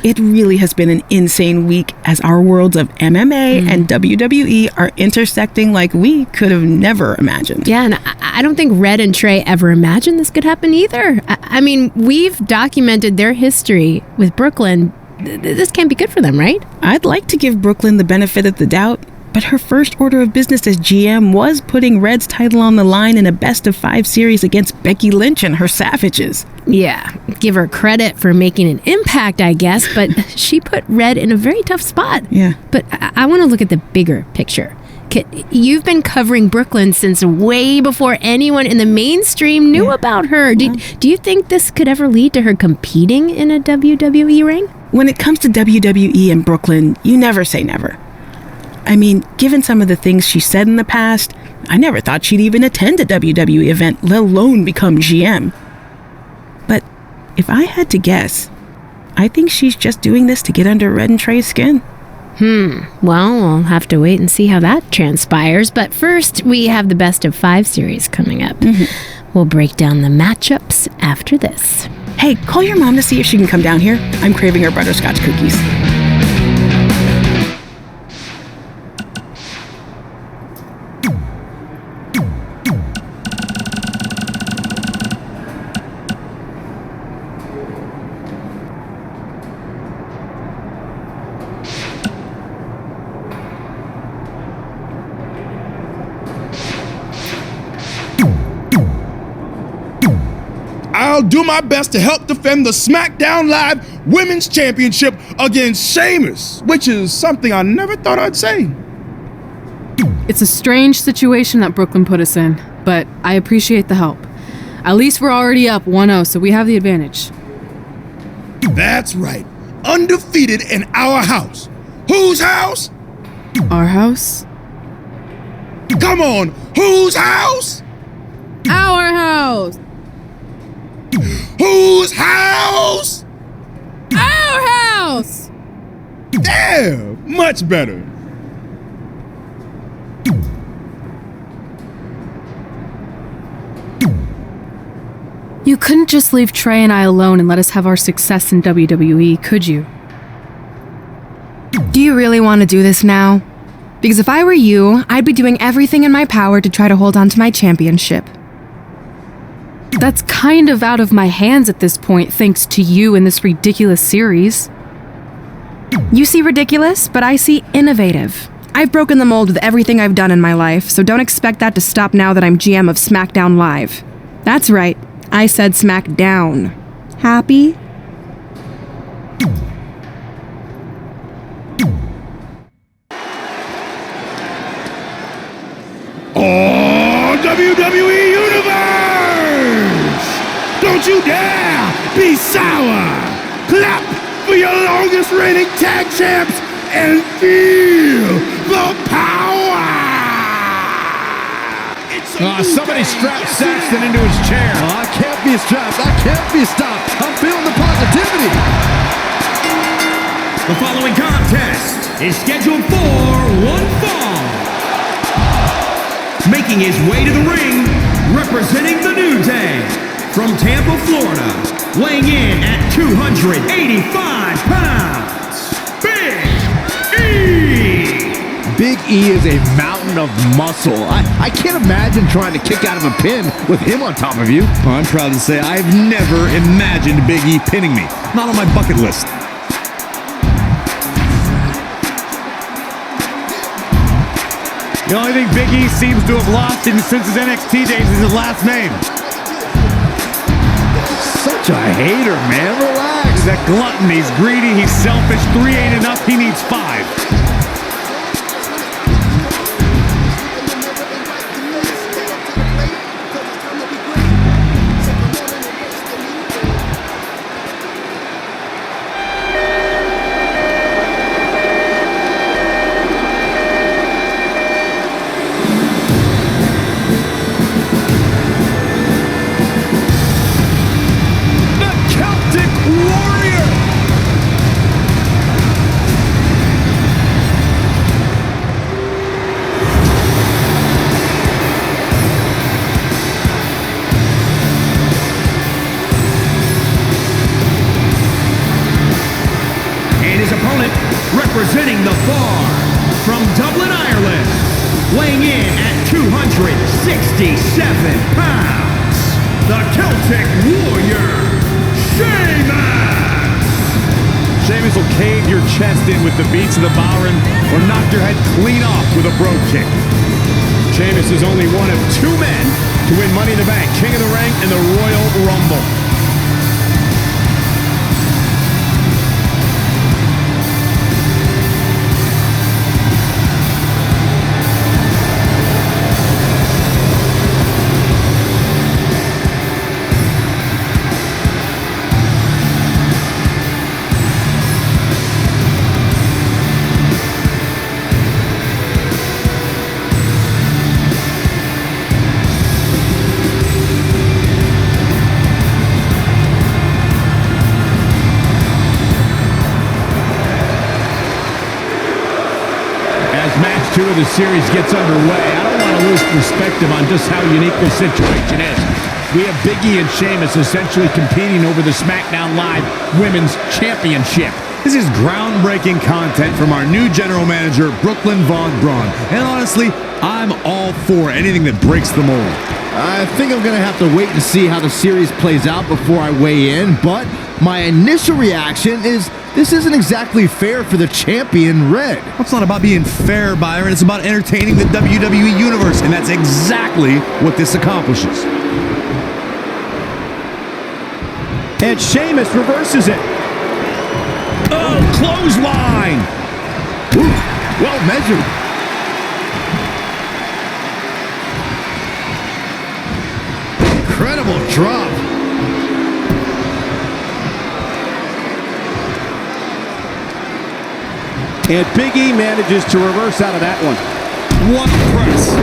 It really has been an insane week as our worlds of MMA and WWE are intersecting like we could have never imagined. Yeah, and I don't think Red and Trey ever imagined this could happen either. I mean, we've documented their history with Brooklyn. This can't be good for them, right? I'd like to give Brooklyn the benefit of the doubt, but her first order of business as GM was putting Red's title on the line in a best-of-5 series against Becky Lynch and her Savages. Yeah, give her credit for making an impact, I guess, but she put Red in a very tough spot. Yeah. But I want to look at the bigger picture. You've been covering Brooklyn since way before anyone in the mainstream knew about her. Do you think this could ever lead to her competing in a WWE ring? When it comes to WWE and Brooklyn, you never say never. I mean, given some of the things she said in the past, I never thought she'd even attend a WWE event, let alone become GM. But if I had to guess, I think she's just doing this to get under Red and Trey's skin. Well, we'll have to wait and see how that transpires. But first, we have the best of 5 series coming up. We'll break down the matchups after this. Hey, call your mom to see if she can come down here. I'm craving her butterscotch cookies. I'll do my best to help defend the SmackDown Live Women's Championship against Sheamus, which is something I never thought I'd say. It's a strange situation that Brooklyn put us in, but I appreciate the help. At least we're already up 1-0, so we have the advantage. That's right. Undefeated in our house. Whose house? Our house? Come on, whose house? Our house! Whose house? Our house! Yeah, much better. You couldn't just leave Trey and I alone and let us have our success in WWE, could you? Do you really want to do this now? Because if I were you, I'd be doing everything in my power to try to hold on to my championship. That's kind of out of my hands at this point, thanks to you and this ridiculous series. You see ridiculous, but I see innovative. I've broken the mold with everything I've done in my life, so don't expect that to stop now that I'm GM of SmackDown Live. That's right, I said SmackDown. Happy? Oh, WWE Universe! Don't you dare be sour! Clap for your longest reigning tag champs and feel the power! Somebody strap Saxton into his chair. I can't be strapped. I can't be stopped. I'm feeling the positivity. The following contest is scheduled for one fall. Making his way to the ring, representing the New Day, from Tampa, Florida, weighing in at 285 pounds, Big E! Big E is a mountain of muscle. I can't imagine trying to kick out of a pin with him on top of you. Well, I'm proud to say I've never imagined Big E pinning me. Not on my bucket list. The only thing Big E seems to have lost since his NXT days is his last name. Such a hater, man. Relax. He's a glutton. He's greedy. He's selfish. 3 ain't enough. He needs 5. Representing the Bar, from Dublin, Ireland, weighing in at 267 pounds, the Celtic Warrior, Sheamus! Sheamus will cave your chest in with the beats of the Byron or knock your head clean off with a brogue kick. Sheamus is only one of 2 men to win Money in the Bank, King of the Ring, and the Royal Rumble. the series gets underway, I don't want to lose perspective on just how unique this situation is. We have Big E and Sheamus essentially competing over the SmackDown Live Women's Championship. This is groundbreaking content from our new general manager, Brooklyn Von Braun. And honestly, I'm all for anything that breaks the mold. I think I'm going to have to wait and see how the series plays out before I weigh in, but my initial reaction is this isn't exactly fair for the champion, Red. It's not about being fair, Byron. It's about entertaining the WWE Universe, and that's exactly what this accomplishes. And Sheamus reverses it. Oh, clothesline! Ooh, well measured. Incredible drop. And Big E manages to reverse out of that one. What a press.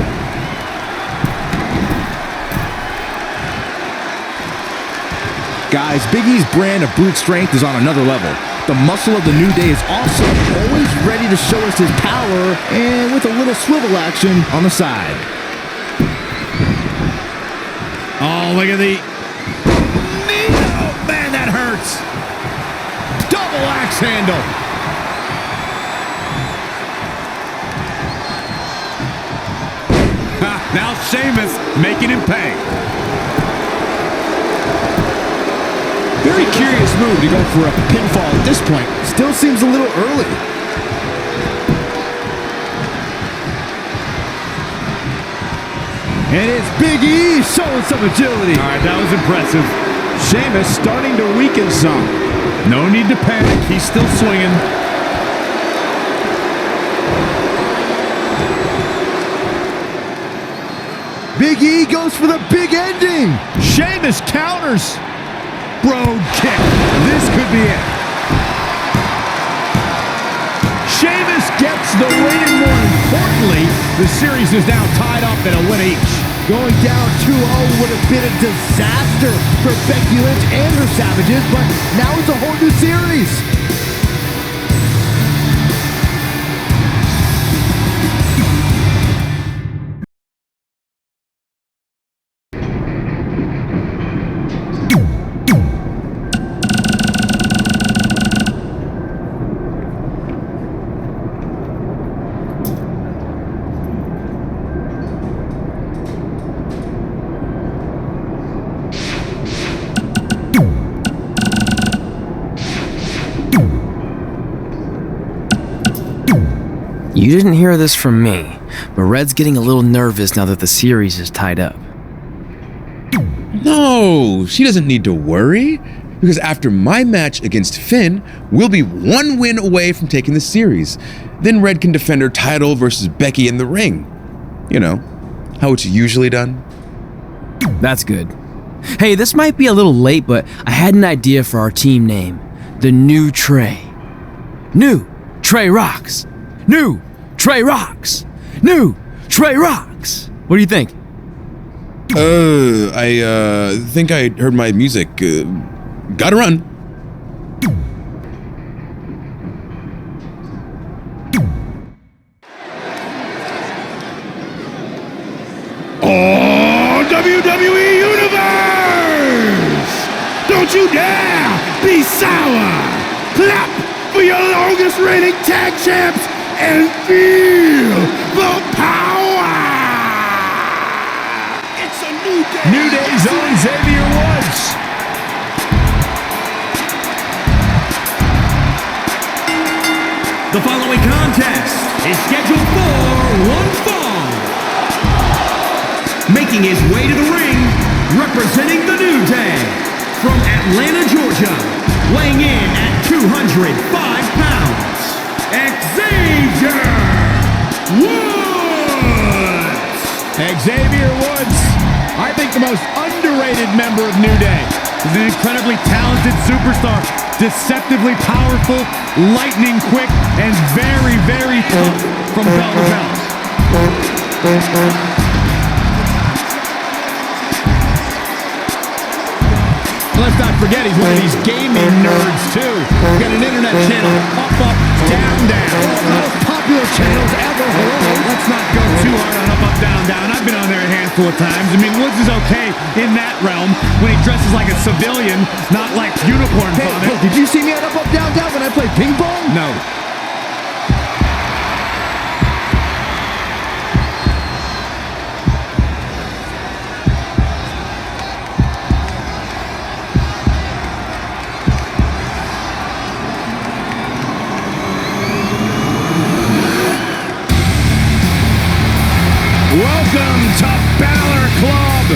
Guys, Big E's brand of brute strength is on another level. The muscle of the New Day is also always ready to show us his power, and with a little swivel action on the side. Oh, look at the... Oh, man, that hurts. Double axe handle. Now Sheamus making him pay. Very curious move to go for a pinfall at this point. Still seems a little early. And it's Big E showing some agility. All right, that was impressive. Sheamus starting to weaken some. No need to panic. He's still swinging. Big E goes for the big ending. Sheamus counters. Broad kick. This could be it. Sheamus gets the win, and more importantly, the series is now tied up at a win each. Going down 2-0 would have been a disaster for Becky Lynch and her Savages, but now it's a whole new series. You didn't hear this from me, but Red's getting a little nervous now that the series is tied up. No, she doesn't need to worry, because after my match against Finn, we'll be one win away from taking the series. Then Red can defend her title versus Becky in the ring. You know, how it's usually done. That's good. Hey, this might be a little late, but I had an idea for our team name. The New Trey. New Trey Rocks. New Trey Rocks. New Trey Rocks. What do you think? I think I heard my music. Gotta run. Oh, WWE Universe! Don't you dare be sour! Clap for your longest reigning tag champs and feel the power! It's a new day! New Day's own Xavier Woods. The following contest is scheduled for one fall. Making his way to the ring, representing the New Day, from Atlanta, Georgia, weighing in at 205 pounds, Xavier Woods! Xavier Woods, I think the most underrated member of New Day. He's an incredibly talented superstar, deceptively powerful, lightning quick, and very, very tough from bell to bell. Let's not forget he's one of these gaming nerds too. He's got an internet channel, up, down, down. popular channels ever. Let's not go too hard on up, down, down. I've been on there a handful of times. I mean, Woods is okay in that realm when he dresses like a civilian, not like unicorn vomit. Hey, did you see me at up, down, down when I played ping pong? No. Welcome to Balor Club.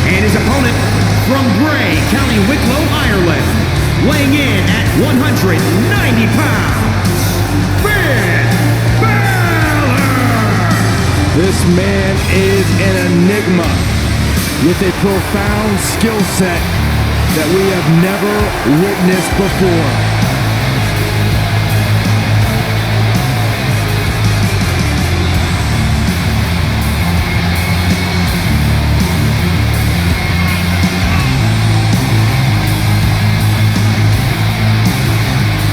And his opponent from Bray, County Wicklow, Ireland, weighing in at 190 pounds, Finn Balor! This man is an enigma with a profound skill set that we have never witnessed before.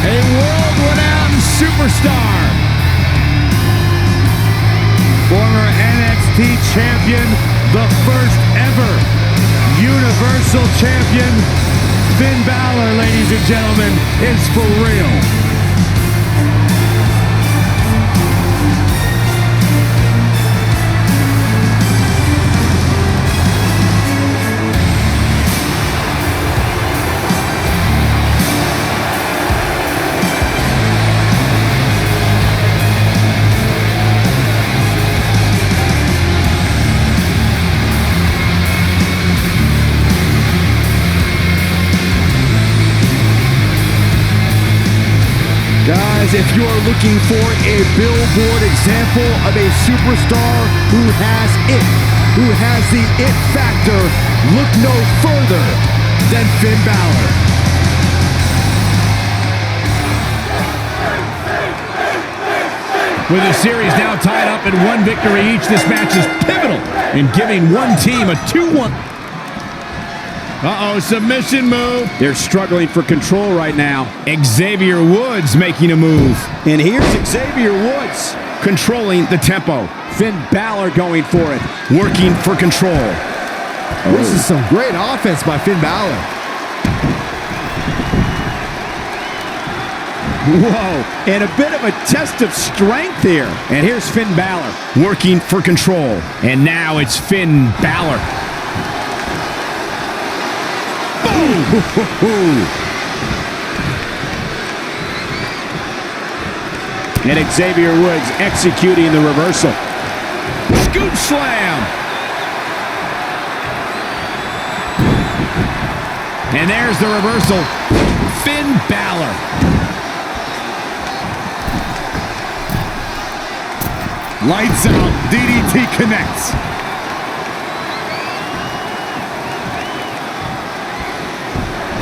A world-renowned superstar. Former NXT champion, the first ever Universal champion, Finn Balor, ladies and gentlemen, is for real. Guys, if you're looking for a billboard example of a superstar who has the it factor, look no further than Finn Balor. With the series now tied up at one victory each, this match is pivotal in giving one team a 2-1. Uh-oh, submission move. They're struggling for control right now. Xavier Woods making a move. And here's Xavier Woods Controlling the tempo. Finn Balor going for it. Working for control. This is some great offense by Finn Balor. Whoa, and a bit of a test of strength here. And here's Finn Balor. Working for control. And now it's Finn Balor. And Xavier Woods executing the reversal. Scoop slam. And there's the reversal. Finn Balor. Lights out. DDT connects.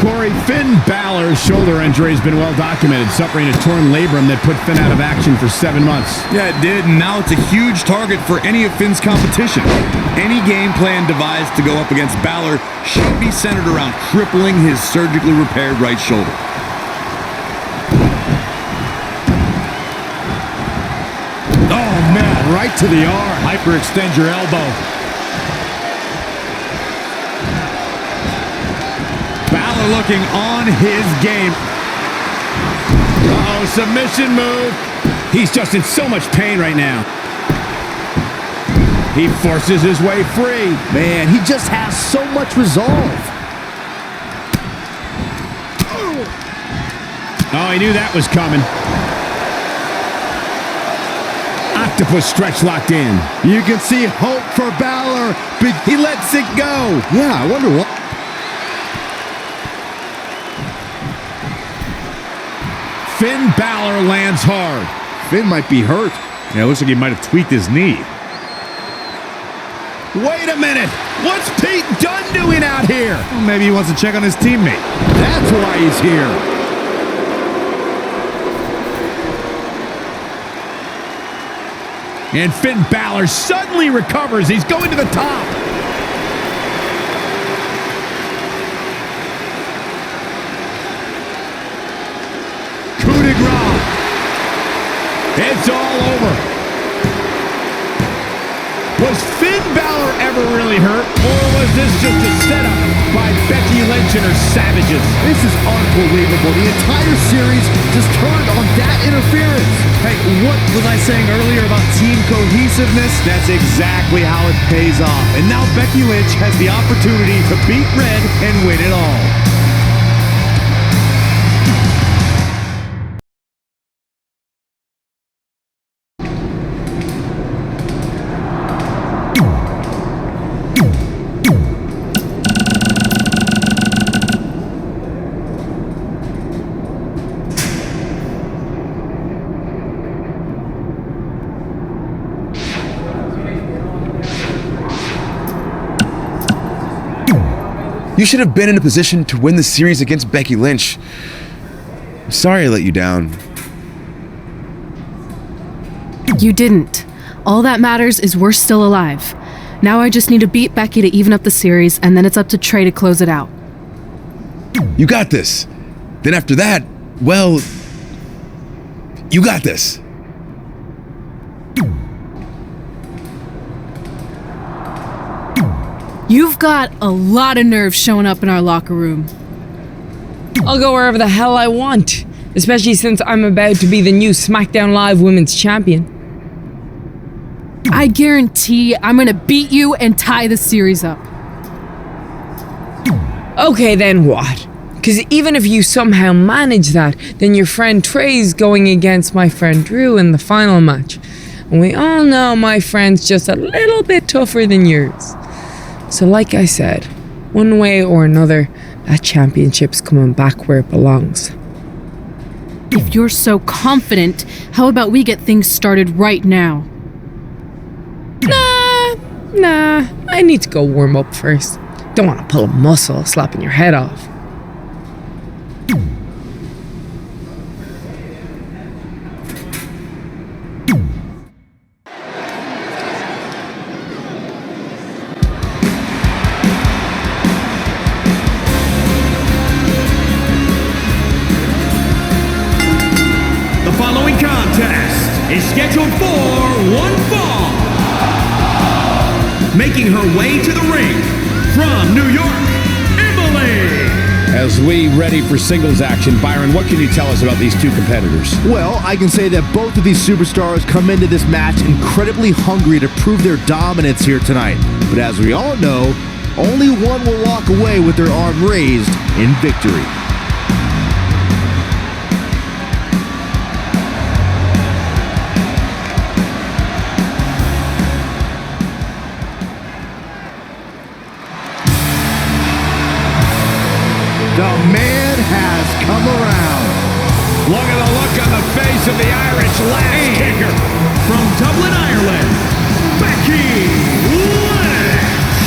Corey, Finn Balor's shoulder injury has been well documented, suffering a torn labrum that put Finn out of action for 7 months. Yeah, it did, and now it's a huge target for any of Finn's competition. Any game plan devised to go up against Balor should be centered around crippling his surgically repaired right shoulder. Oh, man, right to the arm. Hyperextend your elbow. Balor looking on his game. Uh-oh, submission move. He's just in so much pain right now. He forces his way free. Man, he just has so much resolve. Oh, he knew that was coming. Octopus stretch locked in. You can see hope for Balor, but he lets it go. Yeah, I wonder what. Finn Balor lands hard. Finn might be hurt. Yeah, it looks like he might have tweaked his knee. Wait a minute. What's Pete Dunne doing out here? Well, maybe he wants to check on his teammate. That's why he's here. And Finn Balor suddenly recovers. He's going to the top. Coup de grace. It's all over. Was Finn Balor ever really hurt, or was this just a setup by Becky Lynch and her savages? This is unbelievable. The entire series just turned on that interference. Hey, what was I saying earlier about team cohesiveness? That's exactly how it pays off. And now Becky Lynch has the opportunity to beat Red and win it all. You should have been in a position to win the series against Becky Lynch. I'm sorry I let you down. You didn't. All that matters is we're still alive. Now I just need to beat Becky to even up the series, and then it's up to Trey to close it out. You got this. Then after that, well, you got this. You've got a lot of nerve showing up in our locker room. I'll go wherever the hell I want, especially since I'm about to be the new SmackDown Live Women's Champion. I guarantee I'm gonna beat you and tie the series up. Okay, then what? Because even if you somehow manage that, then your friend Trey's going against my friend Drew in the final match. And we all know my friend's just a little bit tougher than yours. So like I said, one way or another, that championship's coming back where it belongs. If you're so confident, how about we get things started right now? Nah, I need to go warm up first. Don't want to pull a muscle slapping your head off. The following contest is scheduled for one fall. Making her way to the ring from New York, Emily. As we ready for singles action, Byron, what can you tell us about these two competitors? Well, I can say that both of these superstars come into this match incredibly hungry to prove their dominance here tonight. But as we all know, only one will walk away with their arm raised in victory. The man has come around. Look at the look on the face of the Irish last kicker. From Dublin, Ireland, Becky Lynch.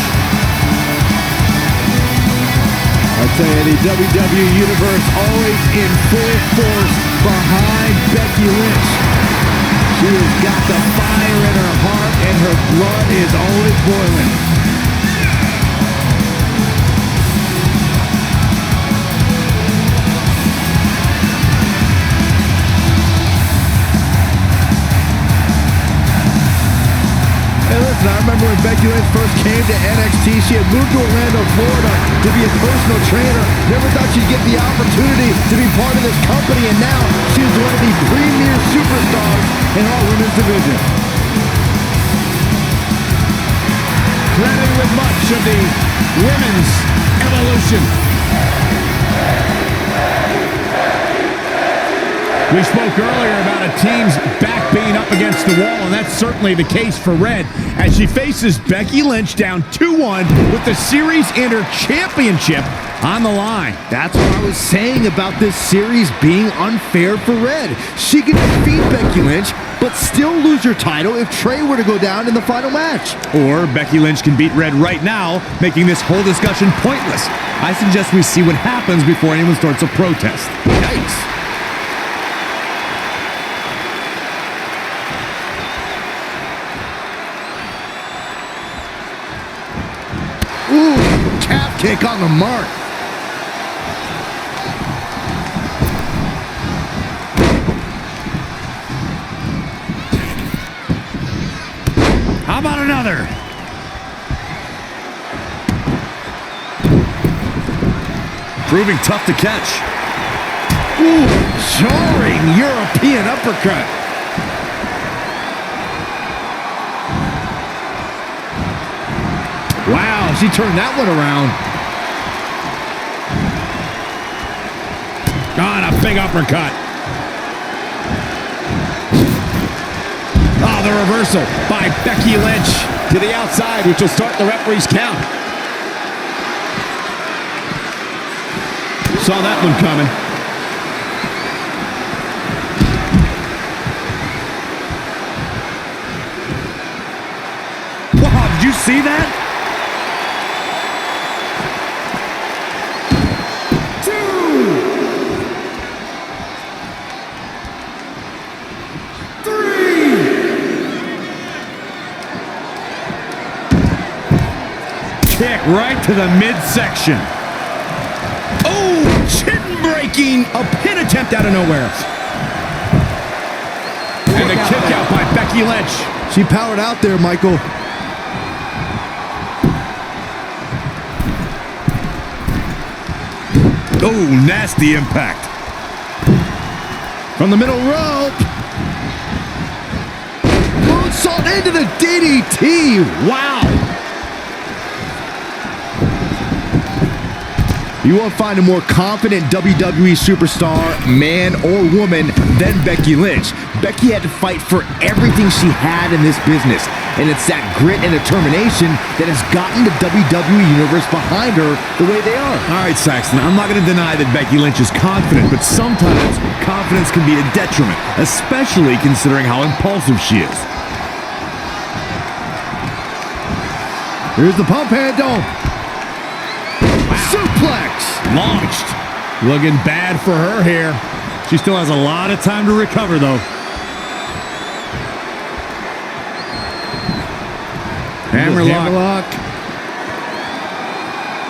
I tell you, the WWE Universe always in full force behind Becky Lynch. She has got the fire in her heart and her blood is always boiling. I remember when Becky Lynch first came to NXT, she had moved to Orlando, Florida to be a personal trainer. Never thought she'd get the opportunity to be part of this company, and now she's one of the premier superstars in our women's division. Credited with much of the women's evolution. We spoke earlier about a team's back being up against the wall, and that's certainly the case for Red as she faces Becky Lynch down 2-1 with the series and her championship on the line. That's what I was saying about this series being unfair for Red. She can defeat Becky Lynch, but still lose her title if Trey were to go down in the final match. Or Becky Lynch can beat Red right now, making this whole discussion pointless. I suggest we see what happens before anyone starts a protest. Yikes. kick on the mark. How about another? Proving tough to catch. Ooh, jarring European uppercut. Wow, she turned that one around. On a big uppercut. Oh, the reversal by Becky Lynch to the outside, which will start the referee's count. Saw that one coming. Wow, did you see that? Kick right to the midsection. Oh, chin breaking. A pin attempt out of nowhere. And the kick out by Becky Lynch. She powered out there, Michael. Oh, nasty impact. From the middle rope. Moonsault into the DDT. Wow. You won't find a more confident WWE superstar, man or woman, than Becky Lynch. Becky had to fight for everything she had in this business, and it's that grit and determination that has gotten the WWE Universe behind her the way they are. All right, Saxton, I'm not going to deny that Becky Lynch is confident, but sometimes confidence can be a detriment, especially considering how impulsive she is. Here's the pump handle. Suplex! Launched. Looking bad for her here. She still has a lot of time to recover, though. Hammerlock.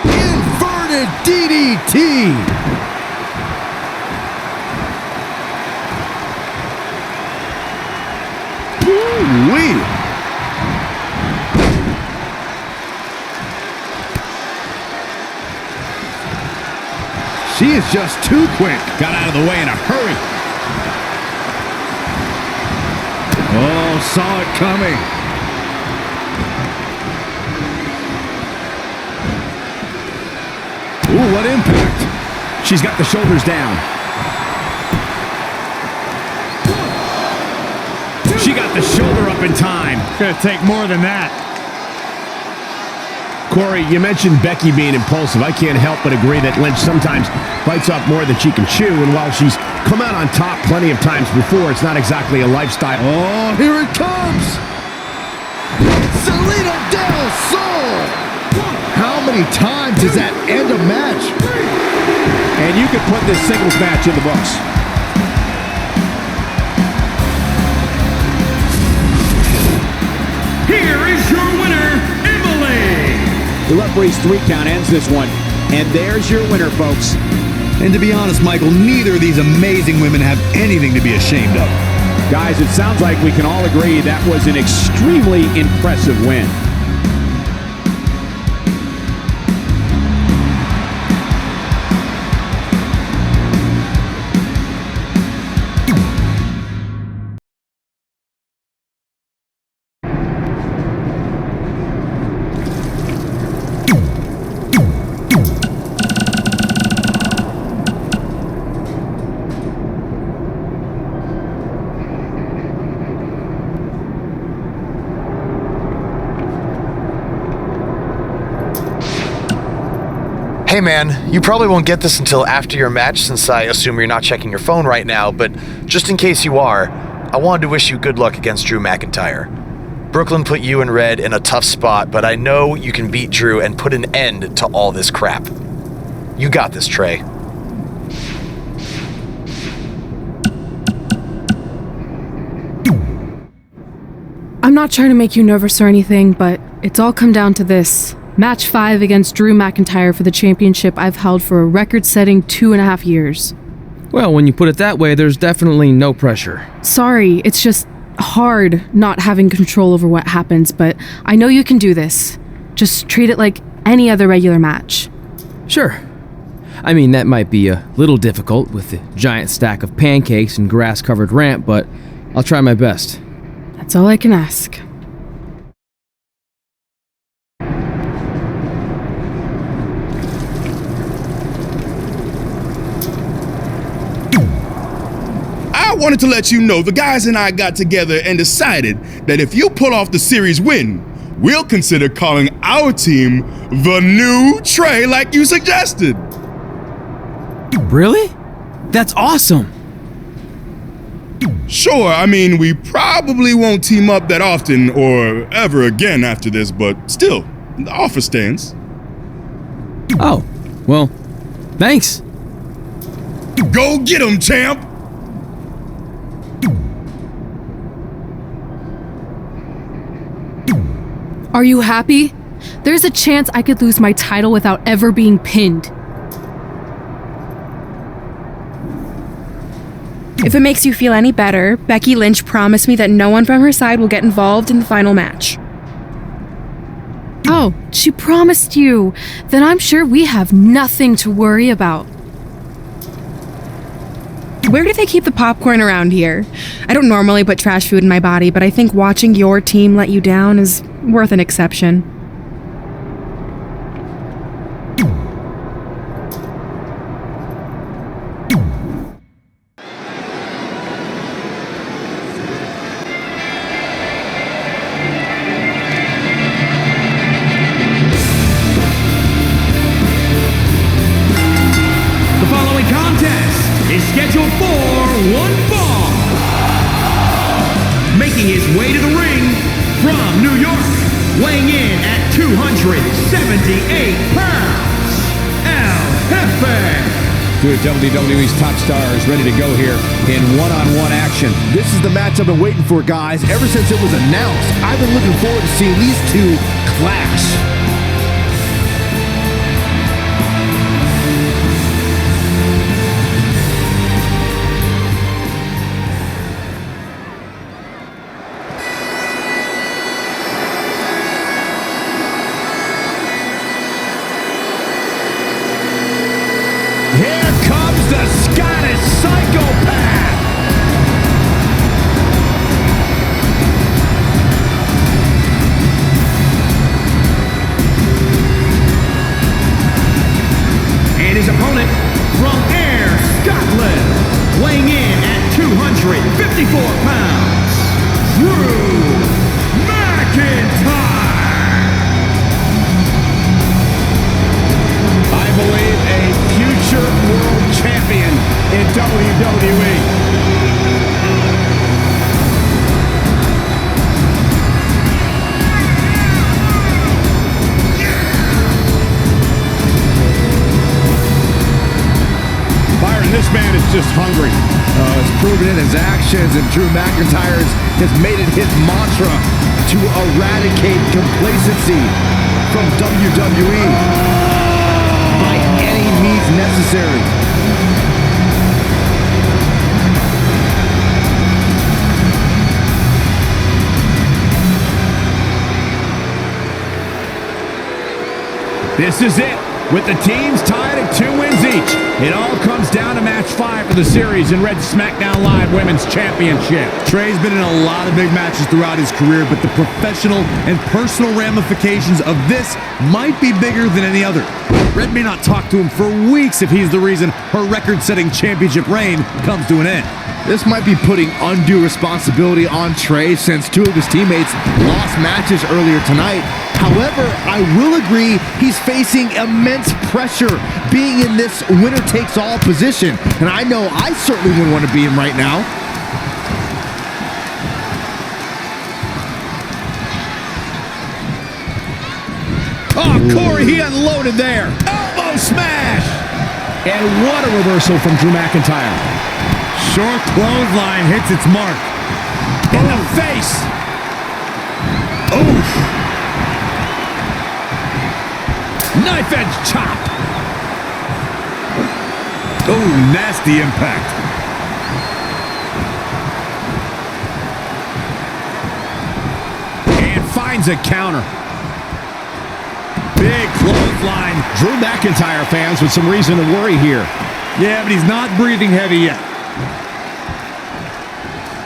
Inverted DDT! Woo-wee! She is just too quick. Got out of the way in a hurry. Oh, saw it coming. Ooh, what impact. She's got the shoulders down. She got the shoulder up in time. It's going to take more than that. Corey, you mentioned Becky being impulsive. I can't help but agree that Lynch sometimes bites off more than she can chew, and while she's come out on top plenty of times before, it's not exactly a lifestyle. Oh, here it comes! Selena Del Sol! How many times does that end a match? And you can put this singles match in the books. Here is your winner, Emily. The referee's 3 count ends this one. And there's your winner, folks. And to be honest, Michael, neither of these amazing women have anything to be ashamed of. Guys, it sounds like we can all agree that was an extremely impressive win. Hey man, you probably won't get this until after your match since I assume you're not checking your phone right now, but just in case you are, I wanted to wish you good luck against Drew McIntyre. Brooklyn put you and Red in a tough spot, but I know you can beat Drew and put an end to all this crap. You got this, Trey. I'm not trying to make you nervous or anything, but it's all come down to this. Match 5 against Drew McIntyre for the championship I've held for a record-setting 2.5 years. Well, when you put it that way, there's definitely no pressure. Sorry, it's just hard not having control over what happens, but I know you can do this. Just treat it like any other regular match. Sure. I mean, that might be a little difficult with the giant stack of pancakes and grass-covered ramp, but I'll try my best. That's all I can ask. I wanted to let you know the guys and I got together and decided that if you pull off the series win, we'll consider calling our team the New Trey like you suggested. Really? That's awesome. Sure, I mean, we probably won't team up that often or ever again after this, but still, the offer stands. Oh, well, thanks. Go get 'em, champ! Are you happy? There's a chance I could lose my title without ever being pinned. If it makes you feel any better, Becky Lynch promised me that no one from her side will get involved in the final match. Oh, she promised you. Then I'm sure we have nothing to worry about. Where do they keep the popcorn around here? I don't normally put trash food in my body, but I think watching your team let you down is worth an exception. The following contest is scheduled for one fall. Making his way to the ring from New York, weighing in at 278 pounds, El Jefe. Two of WWE's top stars ready to go here in one-on-one action. This is the match I've been waiting for, guys. Ever since it was announced, I've been looking forward to seeing these two clash. Here comes the Scottish Psychopath! And his opponent from Ayr, Scotland, weighing in at 254 pounds, Drew McIntyre. I believe a future world champion in WWE. Byron, this man is just hungry. It's proven in his actions, and Drew McIntyre has made it his mantra to eradicate complacency from WWE by any means necessary. This is it. With the teams tied at 2 wins each, it all comes down to match 5 for the series in Red SmackDown Live Women's Championship. Trey's been in a lot of big matches throughout his career, but the professional and personal ramifications of this might be bigger than any other. Red may not talk to him for weeks if he's the reason her record-setting championship reign comes to an end. This might be putting undue responsibility on Trey since 2 of his teammates lost matches earlier tonight. However, I will agree he's facing immense pressure being in this winner-takes-all position. And I know I certainly wouldn't want to be in right now. Oh, Corey, he unloaded there. Elbow smash! And what a reversal from Drew McIntyre. Short clothesline hits its mark. In the face. Oof. Knife edge chop. Oh, nasty impact. And finds a counter. Big clothesline. Drew McIntyre fans with some reason to worry here. Yeah, but he's not breathing heavy yet.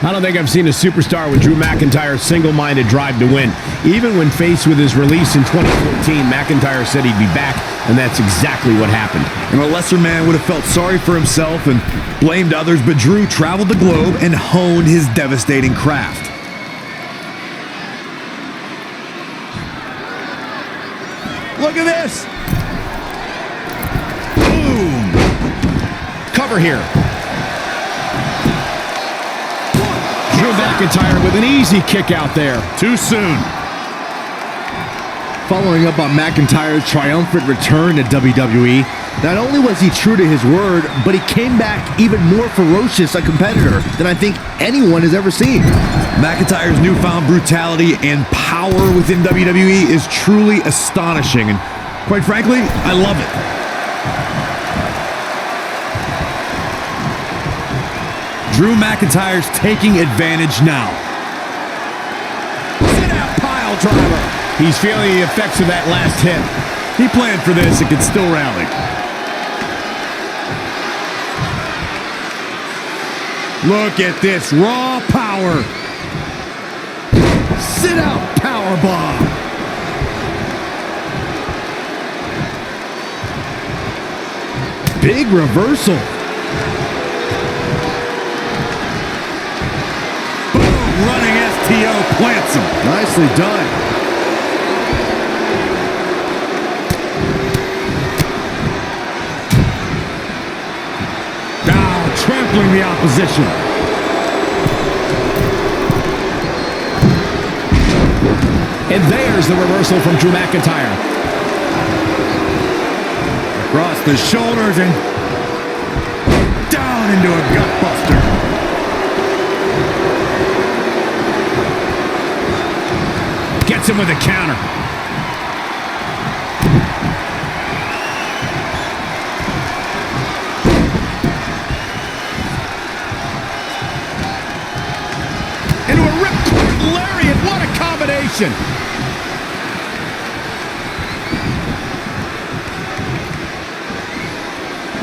I don't think I've seen a superstar with Drew McIntyre's single-minded drive to win. Even when faced with his release in 2014, McIntyre said he'd be back, and that's exactly what happened. And a lesser man would have felt sorry for himself and blamed others, but Drew traveled the globe and honed his devastating craft. Look at this. Boom. Cover here. Drew McIntyre with an easy kick out there. Too soon. Following up on McIntyre's triumphant return to WWE, not only was he true to his word, but he came back even more ferocious a competitor than I think anyone has ever seen. McIntyre's newfound brutality and power within WWE is truly astonishing, and quite frankly, I love it. Drew McIntyre's taking advantage now. Sit out pile driver. He's feeling the effects of that last hit. He planned for this and could still rally. Look at this raw power. Sit out power bomb. Big reversal. Boom, running STO plants him. Nicely done. Trampling the opposition. And there's the reversal from Drew McIntyre. Across the shoulders and down into a gutbuster. Gets him with a counter.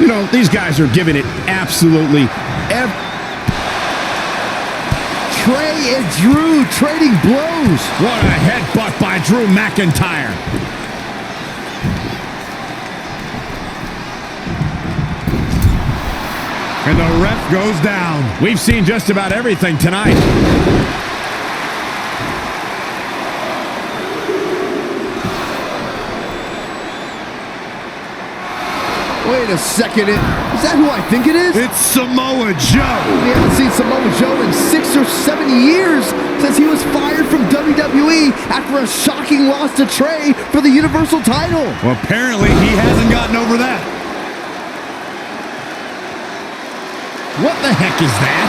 You know, these guys are giving it absolutely Trey and Drew trading blows. What a headbutt by Drew McIntyre. And the ref goes down. We've seen just about everything tonight. Wait a second, is that who I think it is? It's Samoa Joe. We haven't seen Samoa Joe in 6 or 7 years since he was fired from WWE after a shocking loss to Trey for the Universal title. Well, apparently he hasn't gotten over that. What the heck is that?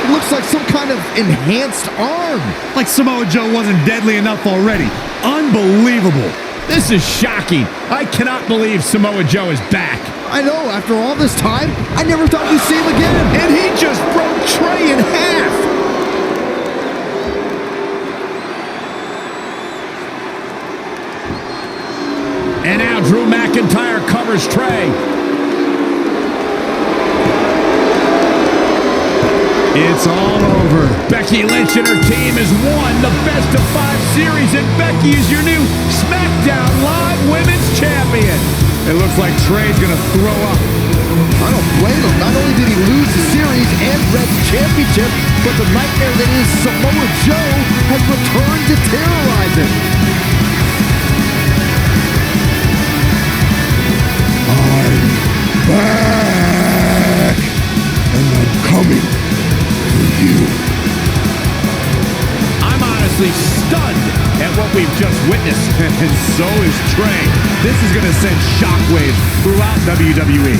It looks like some kind of enhanced arm. Like Samoa Joe wasn't deadly enough already. Unbelievable. This is shocking. I cannot believe Samoa Joe is back. I know, after all this time, I never thought we'd see him again. And he just broke Trey in half. And now Drew McIntyre covers Trey. It's all over. Becky Lynch and her team has won the Best of 5 series, and Becky is your new SmackDown Live Women's Champion. It looks like Trey's gonna throw up. I don't blame him. Not only did he lose the series and Red's championship, but the nightmare that is Samoa Joe has returned to terrorize him. I'm back, and I'm coming for you. I'm honestly stunned at what we've just witnessed. And so is Trey. This is going to send shockwaves throughout WWE.